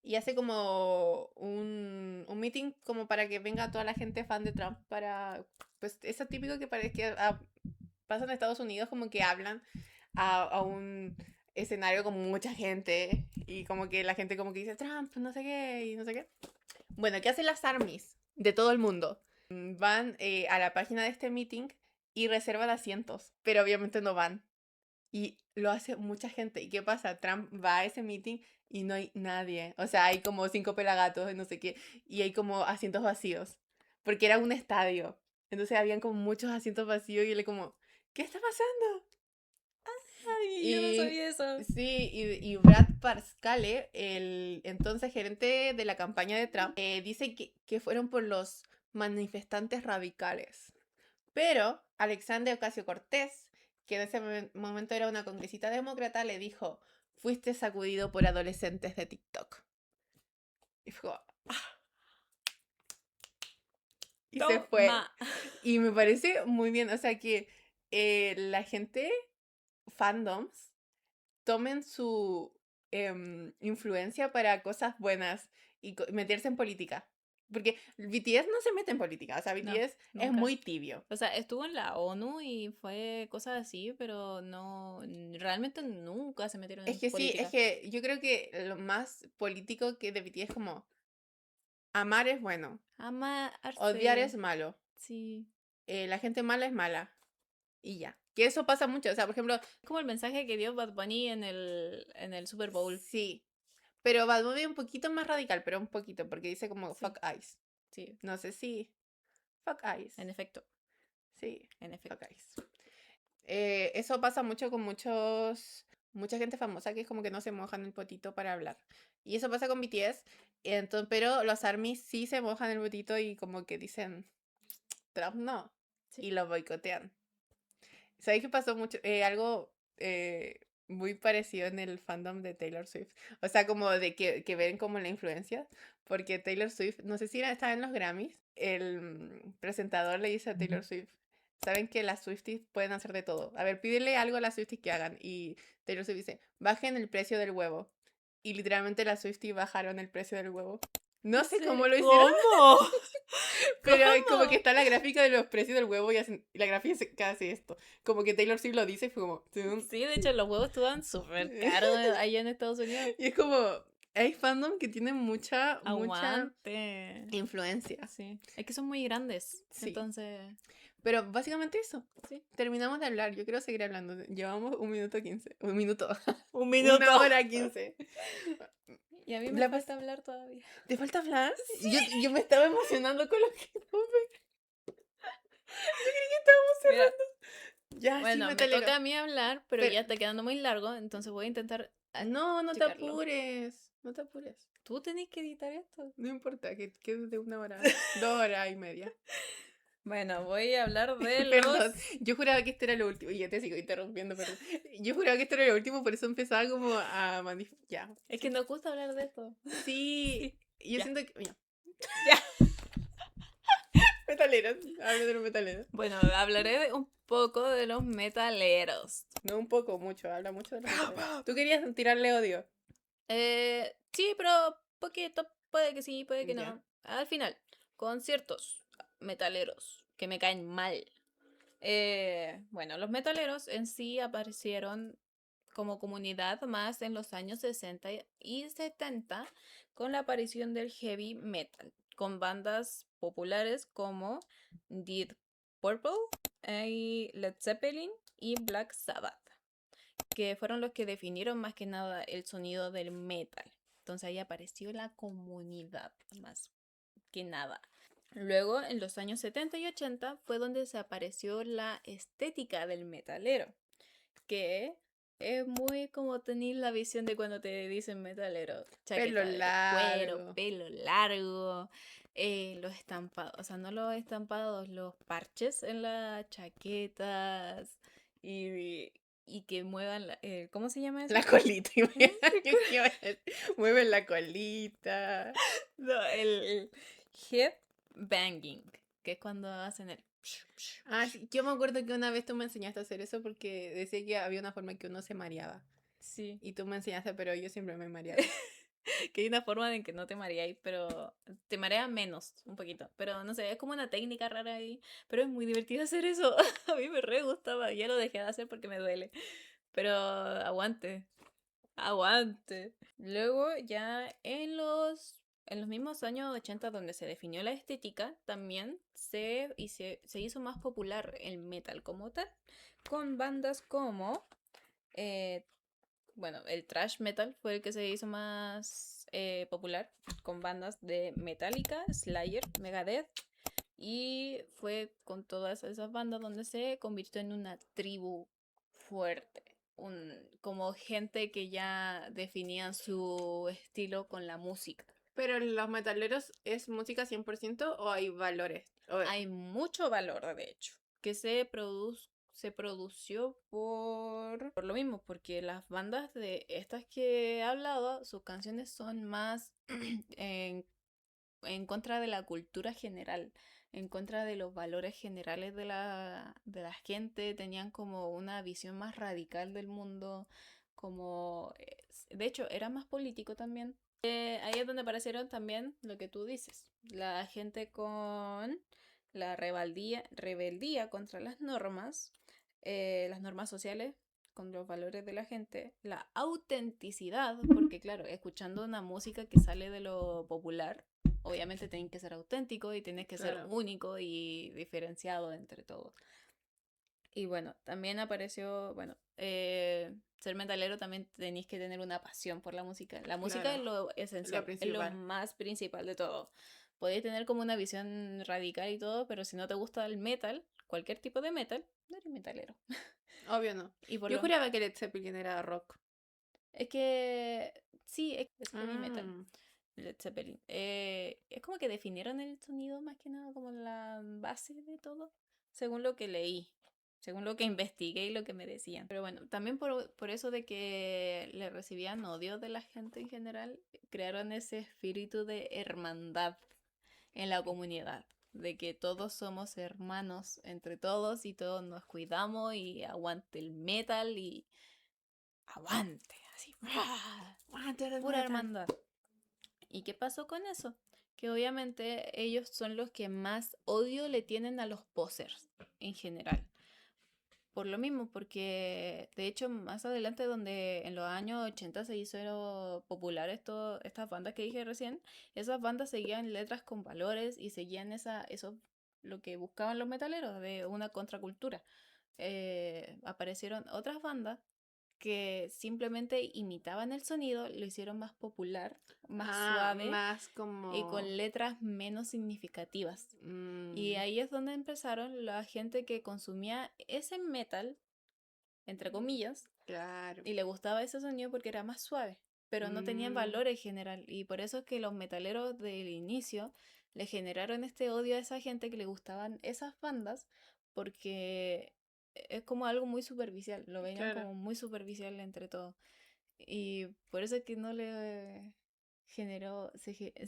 Y hace como un meeting como para que venga toda la gente fan de Trump para, pues, eso típico que parece que pasa en Estados Unidos, como que hablan a un escenario con mucha gente y como que la gente como que dice Trump, no sé qué y no sé qué. Bueno, ¿qué hacen las armies de todo el mundo? Van a la página de este meeting y reservan asientos, pero obviamente no van. Y lo hace mucha gente. ¿Y qué pasa? Trump va a ese meeting y no hay nadie. O sea, hay como 5 pelagatos y no sé qué. Y hay como asientos vacíos. Porque era un estadio. Entonces habían como muchos asientos vacíos y él como, ¿qué está pasando? Ay, yo no Y sabía eso. sí, y Brad Parscale, el entonces gerente de la campaña de Trump, dice que fueron por los manifestantes radicales. Pero Alexandria Ocasio-Cortez, que en ese momento era una congresista demócrata, le dijo, fuiste sacudido por adolescentes de TikTok. Y fue como, y se fue. Toma. Y me parece muy bien, o sea que la gente, fandoms, tomen su influencia para cosas buenas y meterse en política. Porque BTS no se mete en política, o sea, No, BTS es nunca. muy tibio. O sea, estuvo en la ONU y fue cosas así, pero no, realmente nunca se metieron Es en que sí, es política. que yo creo que lo más político que de BTS es como amar es bueno, odiar es Amarse. malo, Sí. la gente mala es mala y ya. Que eso pasa mucho, o sea, por ejemplo, Es como el mensaje que dio Bad Bunny en el Super Bowl. sí, pero Bad Bunny es un poquito más radical, pero un poquito, porque dice como Sí, fuck eyes. sí, No sé si fuck eyes. en efecto, Sí, en fuck efecto. eyes. Eso pasa mucho con muchos mucha gente famosa que es como que no se mojan el potito para hablar. Y eso pasa con BTS, entonces, pero los ARMYs sí se mojan el potito y como que dicen, Trump no, Sí. y lo boicotean. ¿Sabes qué pasó mucho? Algo muy parecido en el fandom de Taylor Swift. O sea, como de que ven como la influencia. Porque Taylor Swift, no sé si estaba en los Grammys, el presentador le dice a Taylor Swift, saben que las Swifties pueden hacer de todo. A ver, pídele algo a las Swifties que hagan. Y Taylor Swift dice, bajen el precio del huevo. Y literalmente las Swifties bajaron el precio del huevo. No sé cómo lo hicieron. ¿Cómo? Pero como que ¿Cómo? está la gráfica de los precios del huevo y la gráfica hace esto. Como que Taylor Swift lo dice y fue como... tum. Sí, de hecho, los huevos estaban súper caros allá en Estados Unidos. Y es como... Hay fandom que tiene mucha Aguante. influencia. Sí. Es que son muy grandes. Sí. Entonces, Pero básicamente eso. sí. Terminamos de hablar. Yo quiero seguir hablando. Llevamos 1 minuto 15. 1 minuto. Un 1 hora 15. Y a mí me La falta hablar todavía. ¿Te falta hablar? Yo me estaba emocionando con lo que tuve. Mira, Ya, sí, bueno, me metalero. toca a mí hablar, pero Pero- ya está quedando muy largo, entonces voy a intentar No te achicarlo. apures. No te apures. Tú tenés que editar esto. No importa, que quede de 1 hora. 2 horas y media. Bueno, voy a hablar de Perdón, los... yo juraba que esto era lo último. Y ya te sigo interrumpiendo, perdón. Yo juraba que esto era lo último, por eso empezaba como a manifestar. Ya. Es que nos gusta hablar de esto. Sí. Yo Ya. siento que. Ya. Ya. Metaleros. Hablo de los metaleros. Bueno, hablaré un poco de los metaleros. No un poco, mucho. Habla mucho de los metaleros. Tú querías tirarle odio. Sí, pero poquito, puede que sí, puede que no. Ya. Al final, conciertos metaleros que me caen mal. Bueno, los metaleros en sí aparecieron como comunidad más en los años 60 y 70 con la aparición del heavy metal, con bandas populares como Deep Purple, y Led Zeppelin y Black Sabbath, que fueron los que definieron más que nada el sonido del metal. Entonces ahí apareció la comunidad más que nada. Luego, en los años 70 y 80 fue donde se apareció la estética del metalero, que es muy como tener la visión de cuando te dicen metalero. Chaqueta de cuero, largo. pelo largo, los estampados, o sea, no los estampados, los parches en las chaquetas y que muevan, ¿cómo se llama eso? La colita. Mueven la colita. No, el head banging, que es cuando hacen el... Ah, sí, yo me acuerdo que una vez tú me enseñaste a hacer eso porque decía que había una forma en que uno se mareaba. Sí, Y tú me enseñaste, pero yo siempre me mareaba. que hay una forma en que no te mareáis, pero te marea menos, un poquito. Pero no sé, es como una técnica rara ahí. Pero es muy divertido hacer eso. A mí me re gustaba. Ya lo dejé de hacer porque me duele. Pero aguante. Aguante. Luego ya en los mismos años 80 donde se definió la estética, también se hizo más popular el metal como tal, con bandas como, bueno, el thrash metal fue el que se hizo más popular, con bandas de Metallica, Slayer, Megadeth, y fue con todas esas bandas donde se convirtió en una tribu fuerte. Como gente que ya definían su estilo con la música. Pero los metaleros, ¿es música 100% o hay valores? Hay mucho valor, de hecho, que se produció por lo mismo, porque las bandas de estas que he hablado, sus canciones son más en contra de la cultura general, en contra de los valores generales de la gente, tenían como una visión más radical del mundo, como, de hecho, era más político también. Ahí es donde aparecieron también lo que tú dices, la gente con la rebeldía contra las normas sociales, con los valores de la gente, la autenticidad, porque claro, escuchando una música que sale de lo popular, obviamente tienen que ser auténtico y tienes que ser Claro. único y diferenciado entre todos. Y bueno, también apareció, bueno, ser metalero también tenéis que tener una pasión por la música. La música Claro, es lo esencial, es lo principal. más principal de todo. Podéis tener como una visión radical y todo, pero si no te gusta el metal, cualquier tipo de metal, no eres metalero. Obvio no. Y por Yo lo... juraba que Led Zeppelin era rock. Es que sí, es heavy metal, Ah, Led Zeppelin. Es como que definieron el sonido más que nada como la base de todo, según lo que leí, según lo que investigué y lo que me decían. Pero bueno, también por eso de que le recibían odio de la gente en general, crearon ese espíritu de hermandad en la comunidad, de que todos somos hermanos entre todos y todos nos cuidamos y aguante el metal y aguante, así, ¡bra! Pura hermandad. ¿Y qué pasó con eso? Que obviamente ellos son los que más odio le tienen a los posers en general. Por lo mismo, porque de hecho más adelante donde en los años 80 se hizo popular estas bandas que dije recién, esas bandas seguían letras con valores y seguían eso, lo que buscaban los metaleros de una contracultura. Aparecieron otras bandas que simplemente imitaban el sonido, lo hicieron más popular, más suave más y como... con letras menos significativas. Y ahí es donde empezaron la gente que consumía ese metal, entre comillas, Claro. y le gustaba ese sonido porque era más suave, pero no tenían valor en general. Y por eso es que los metaleros del inicio le generaron este odio a esa gente que le gustaban esas bandas, porque es como algo muy superficial, lo veían Claro. como muy superficial entre todos. Y por eso es que no le generó.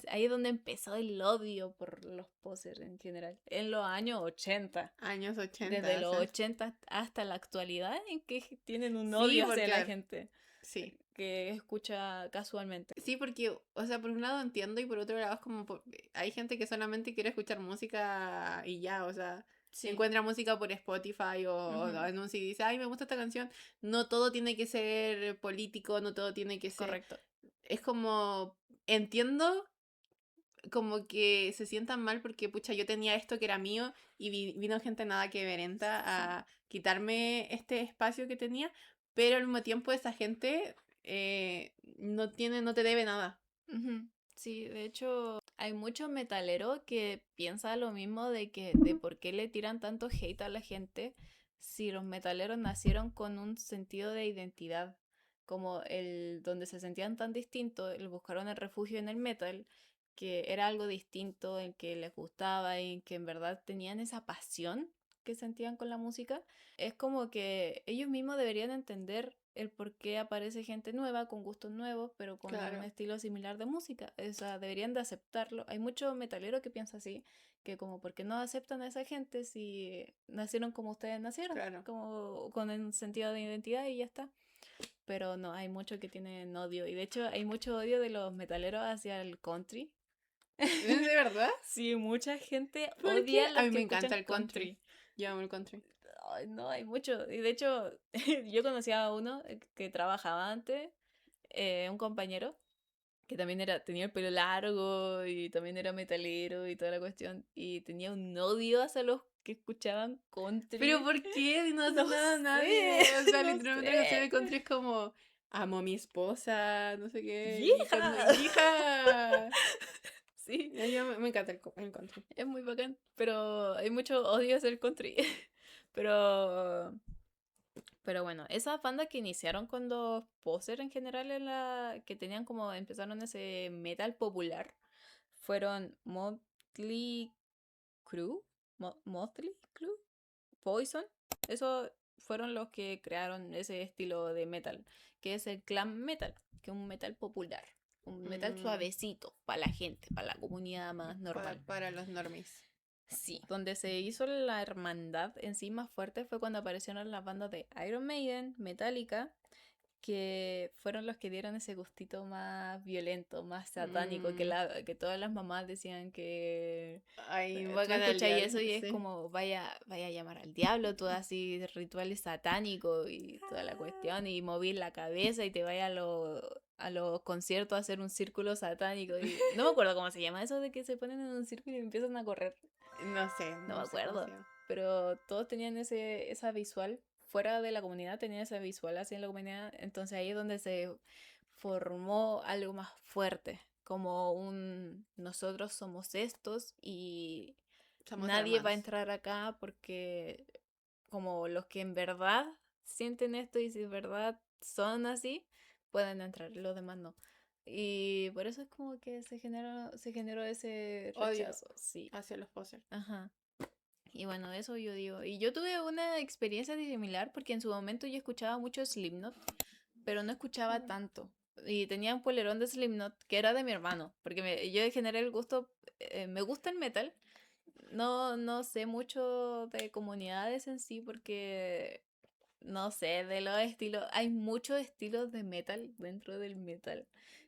Ahí es donde empezó el odio por los posers en general. En los años 80. Años 80, Desde o los sea, 80 hasta la actualidad, en que tienen un sí, odio hacia la porque... gente Sí. que escucha casualmente. Sí, porque, o sea, por un lado entiendo y por otro lado es como... hay gente que solamente quiere escuchar música y ya, o sea... Sí. Encuentra música por Spotify o Ujú. en un CD y dice, ay, me gusta esta canción. No todo tiene que ser político, no todo tiene que ser... Correcto. Es como... Entiendo como que se sientan mal porque, pucha, yo tenía esto que era mío y vino gente nada que verenta a quitarme este espacio que tenía, pero al mismo tiempo esa gente no te debe nada. Ujú. Sí, de hecho, hay mucho metalero que piensa lo mismo de por qué le tiran tanto hate a la gente si los metaleros nacieron con un sentido de identidad, como el donde se sentían tan distintos, el buscaron el refugio en el metal, que era algo distinto, en que les gustaba y que en verdad tenían esa pasión que sentían con la música. Es como que ellos mismos deberían entender el por qué aparece gente nueva, con gustos nuevos, pero con un Claro, estilo similar de música. O sea, deberían de aceptarlo. Hay mucho metalero que piensa así, que como, ¿por qué no aceptan a esa gente si nacieron como ustedes nacieron? claro. Como con el sentido de identidad y ya está. Pero no, hay mucho que tienen odio. Y de hecho, hay mucho odio de los metaleros hacia el country. ¿De verdad? Sí, mucha gente ¿Por qué? odia a A los mí que me encanta escuchan el country. country. Yo amo el country. Ay, no, hay mucho. Y de hecho, yo conocía a uno que trabajaba antes, un compañero, que también tenía el pelo largo y también era metalero y toda la cuestión. Y tenía un odio hacia los que escuchaban ¿Pero country. por qué? No hace No nada a nadie. sé, O sea, no literalmente la canción de sé. country es como, amo a mi esposa, no sé qué. Y cuando, ¡Hija! hija. Sí, Me encanta el country. es muy bacán. Pero hay mucho odio hacia el country. Pero Pero bueno, esas bandas que iniciaron con los posers en general que tenían como empezaron ese metal popular fueron Motley Crue, Motley Crue, Poison. Esos fueron los que crearon ese estilo de metal, que es el glam metal, que es un metal popular, un metal Mm, suavecito para la gente, para la comunidad más normal. para los normies. Sí, donde se hizo la hermandad en sí más fuerte fue cuando aparecieron las bandas de Iron Maiden, Metallica, que fueron los que dieron ese gustito más violento, más satánico, Mm, que todas las mamás decían que ay, tú bacán al escucháis diablo, eso y es sí. como vaya a llamar al diablo, todo así rituales satánicos y toda la cuestión, y mover la cabeza y te vaya a los conciertos a hacer un círculo satánico. Y no me acuerdo cómo se llama eso de que se ponen en un círculo y empiezan a correr. No No me sé cómo se acuerdo, llama. pero todos tenían esa visual, fuera de la comunidad tenían esa visual así en la comunidad, entonces ahí es donde se formó algo más fuerte, como un nosotros somos estos y Somos nadie va a hermanos. entrar acá porque como los que en verdad sienten esto y si en verdad son así, pueden entrar, los demás no. Y por eso es como que se generó ese Odio. rechazo. Sí. Hacia los posers. Ajá. Y bueno, eso yo digo. Y yo tuve una experiencia similar porque en su momento yo escuchaba mucho Slipknot, pero no escuchaba tanto. Y tenía un polerón de Slipknot que era de mi hermano, porque yo generé el gusto, me gusta el metal. No sé mucho de comunidades en sí porque no sé, de los estilos, hay muchos estilos de metal dentro del metal.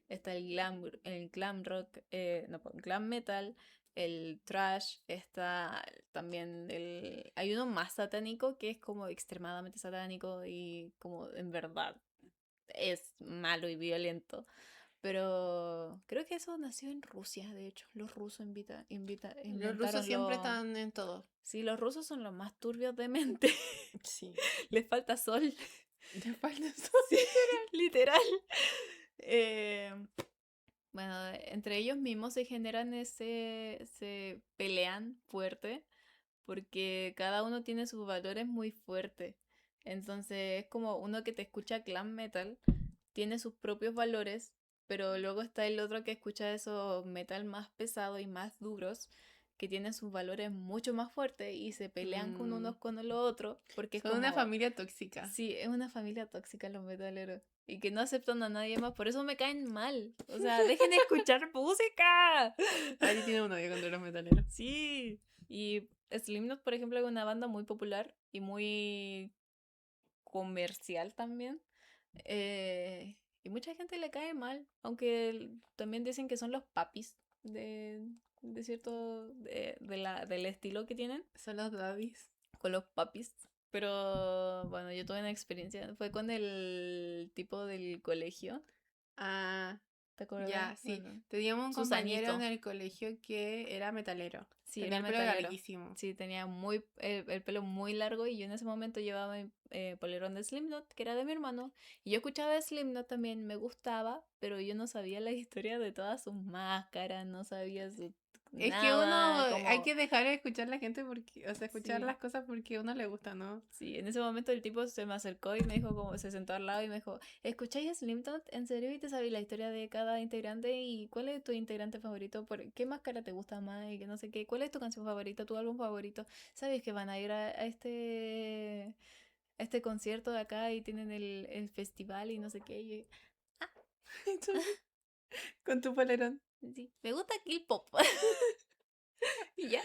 Está el glam rock, no, glam metal, el thrash, está también hay uno más satánico que es como extremadamente satánico y como en verdad es malo y violento. Pero creo que eso nació en Rusia, de hecho. Los rusos Los inventaron rusos siempre están en todo. Sí, los rusos son los más turbios de mente. Sí. Les falta sol. Le falta eso. Sí, literal. Eh, bueno, entre ellos mismos se generan se pelean fuerte porque cada uno tiene sus valores muy fuertes. Entonces es como uno que te escucha glam metal, tiene sus propios valores, pero luego está el otro que escucha esos metal más pesados y más duros, que tienen sus valores mucho más fuertes y se pelean con unos con los otros, porque es Son una como, familia tóxica. sí, es una familia tóxica los metaleros. Y que no aceptan a nadie más, por eso me caen mal. O sea, dejen de escuchar música. Ari tiene un odio contra los metaleros. Sí. Y Slipknot, por ejemplo, es una banda muy popular y muy comercial también. Y mucha gente le cae mal, aunque también dicen que son los papis de cierto, del estilo que tienen, Son los daddies. con los papis. Pero bueno, yo tuve una experiencia, fue con el tipo del colegio, Ah, ¿te acuerdas? ya, sí. Bueno, Teníamos un compañero Susanito. en el colegio que era metalero. Sí, Tenía era el pelo metalero. larguísimo. Sí, tenía el pelo muy largo y yo en ese momento llevaba mi polerón de Slipknot, que era de mi hermano. Y yo escuchaba Slipknot también, me gustaba, pero yo no sabía la historia de todas sus máscaras, no sabía Es que uno nada, hay como... que dejar de escuchar a la gente porque, o sea, escuchar Sí. las cosas porque a uno le gusta, ¿no? Sí, en ese momento el tipo se me acercó y me dijo como, se sentó al lado y me dijo, ¿escucháis Slipknot? ¿En serio? ¿Y te sabéis la historia de cada integrante? ¿Y cuál es tu integrante favorito? ¿Qué máscara te gusta más? Y que no sé qué. ¿Cuál es tu canción favorita? ¿Tu álbum favorito? ¿Sabes que van a ir a este concierto de acá y tienen el festival y no sé qué? Y Con tu polerón. sí, me gusta K-pop. Y ya,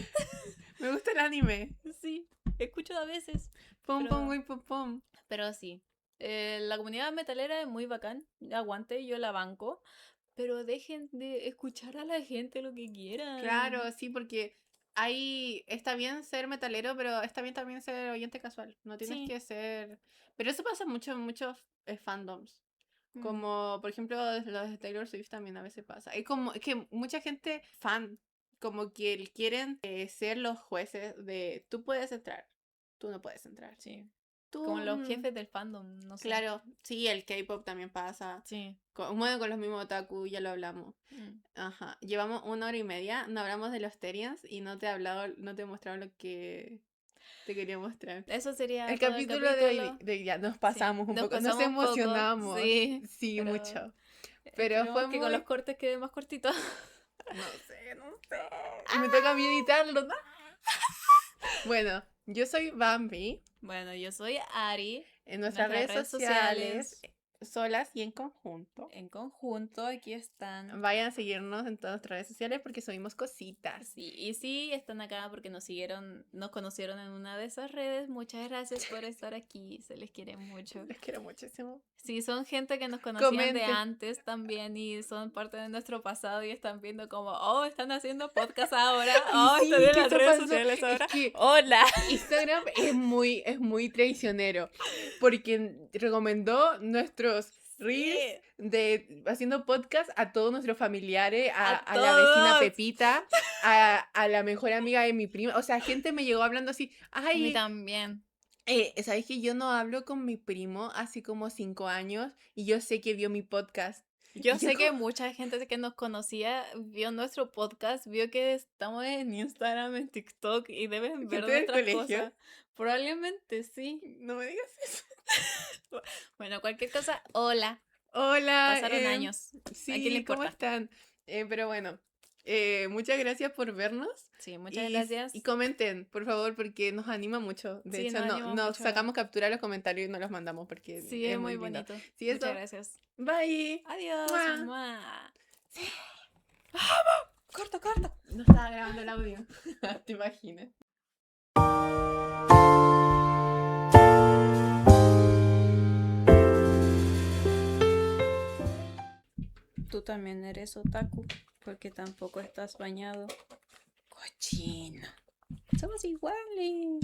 Me gusta el anime. sí, escucho a veces. Pom, Pero- pom, güey, pom, pom. Pero sí, la comunidad metalera es muy bacán, aguante, yo la banco, pero dejen de escuchar a la gente lo que quieran. Claro, sí, porque está bien ser metalero, pero está bien también ser oyente casual. No tienes Sí. que ser. Pero eso pasa mucho en muchos fandoms. Mm. Como, por ejemplo, los de Taylor Swift también a veces pasa. Es que mucha gente fan, como que quieren ser los jueces de tú puedes entrar, tú no puedes entrar. Sí, Tú, como los jefes del fandom, no sé. Claro, sí, el K-pop también pasa. Sí. Bueno, con los mismos otaku, ya lo hablamos. Mm. Ajá. Llevamos 1 hora y media, no hablamos de los Terians y no te he mostrado lo que te quería mostrar. Eso sería El todo capítulo de hoy, ya nos pasamos un nos poco, nos pasamos un poco, emocionamos. sí, Sí, pero mucho. Pero esperemos fue que con muy... los cortes quede más cortito. No sé. Y me toca a mí editarlo, ¿no? Bueno, yo soy Bambi. Bueno, yo soy Ari. En nuestras redes sociales, solas y en conjunto. En conjunto, aquí están. Vayan a seguirnos en todas nuestras redes sociales porque subimos cositas. Sí, y sí, están acá porque nos conocieron en una de esas redes. Muchas gracias por estar aquí, se les quiere mucho. Les quiero muchísimo. Sí, son gente que nos conocían de Comenten. antes también y son parte de nuestro pasado y están viendo como, oh, están haciendo podcast ahora, oh, sí, están en ¿qué las está redes pasando? sociales Es ahora. que- Hola. Instagram es muy traicionero porque recomendó nuestros reels de haciendo podcast a todos nuestros familiares, a la vecina todos. Pepita, a la mejor amiga de mi prima. O sea, gente me llegó hablando así, A mí ay, también. ¿sabes que yo no hablo con mi primo hace como 5 años y yo sé que vio mi podcast? Yo Y sé que como- mucha gente que nos conocía vio nuestro podcast, vio que estamos en Instagram, en TikTok y deben ver ¿Gente del nuestras colegio? cosas. Probablemente sí. No me digas eso. Bueno, cualquier cosa, hola. Hola. Pasaron años. Sí, ¿A quién le ¿cómo importa? están? Pero bueno, muchas gracias por vernos. Sí, muchas Y gracias. comenten, por favor, porque nos anima mucho. De Sí, hecho, nos anima nos mucho. sacamos captura de los comentarios y nos los mandamos porque Sí, es es muy muy lindo. bonito. Sí, Muchas eso. gracias. Bye. Adiós. Mua. Mua. Corta, corta. No estaba grabando el audio. ¿Te imaginas? Tú también eres otaku, porque tampoco estás bañado. Cochino. Somos iguales.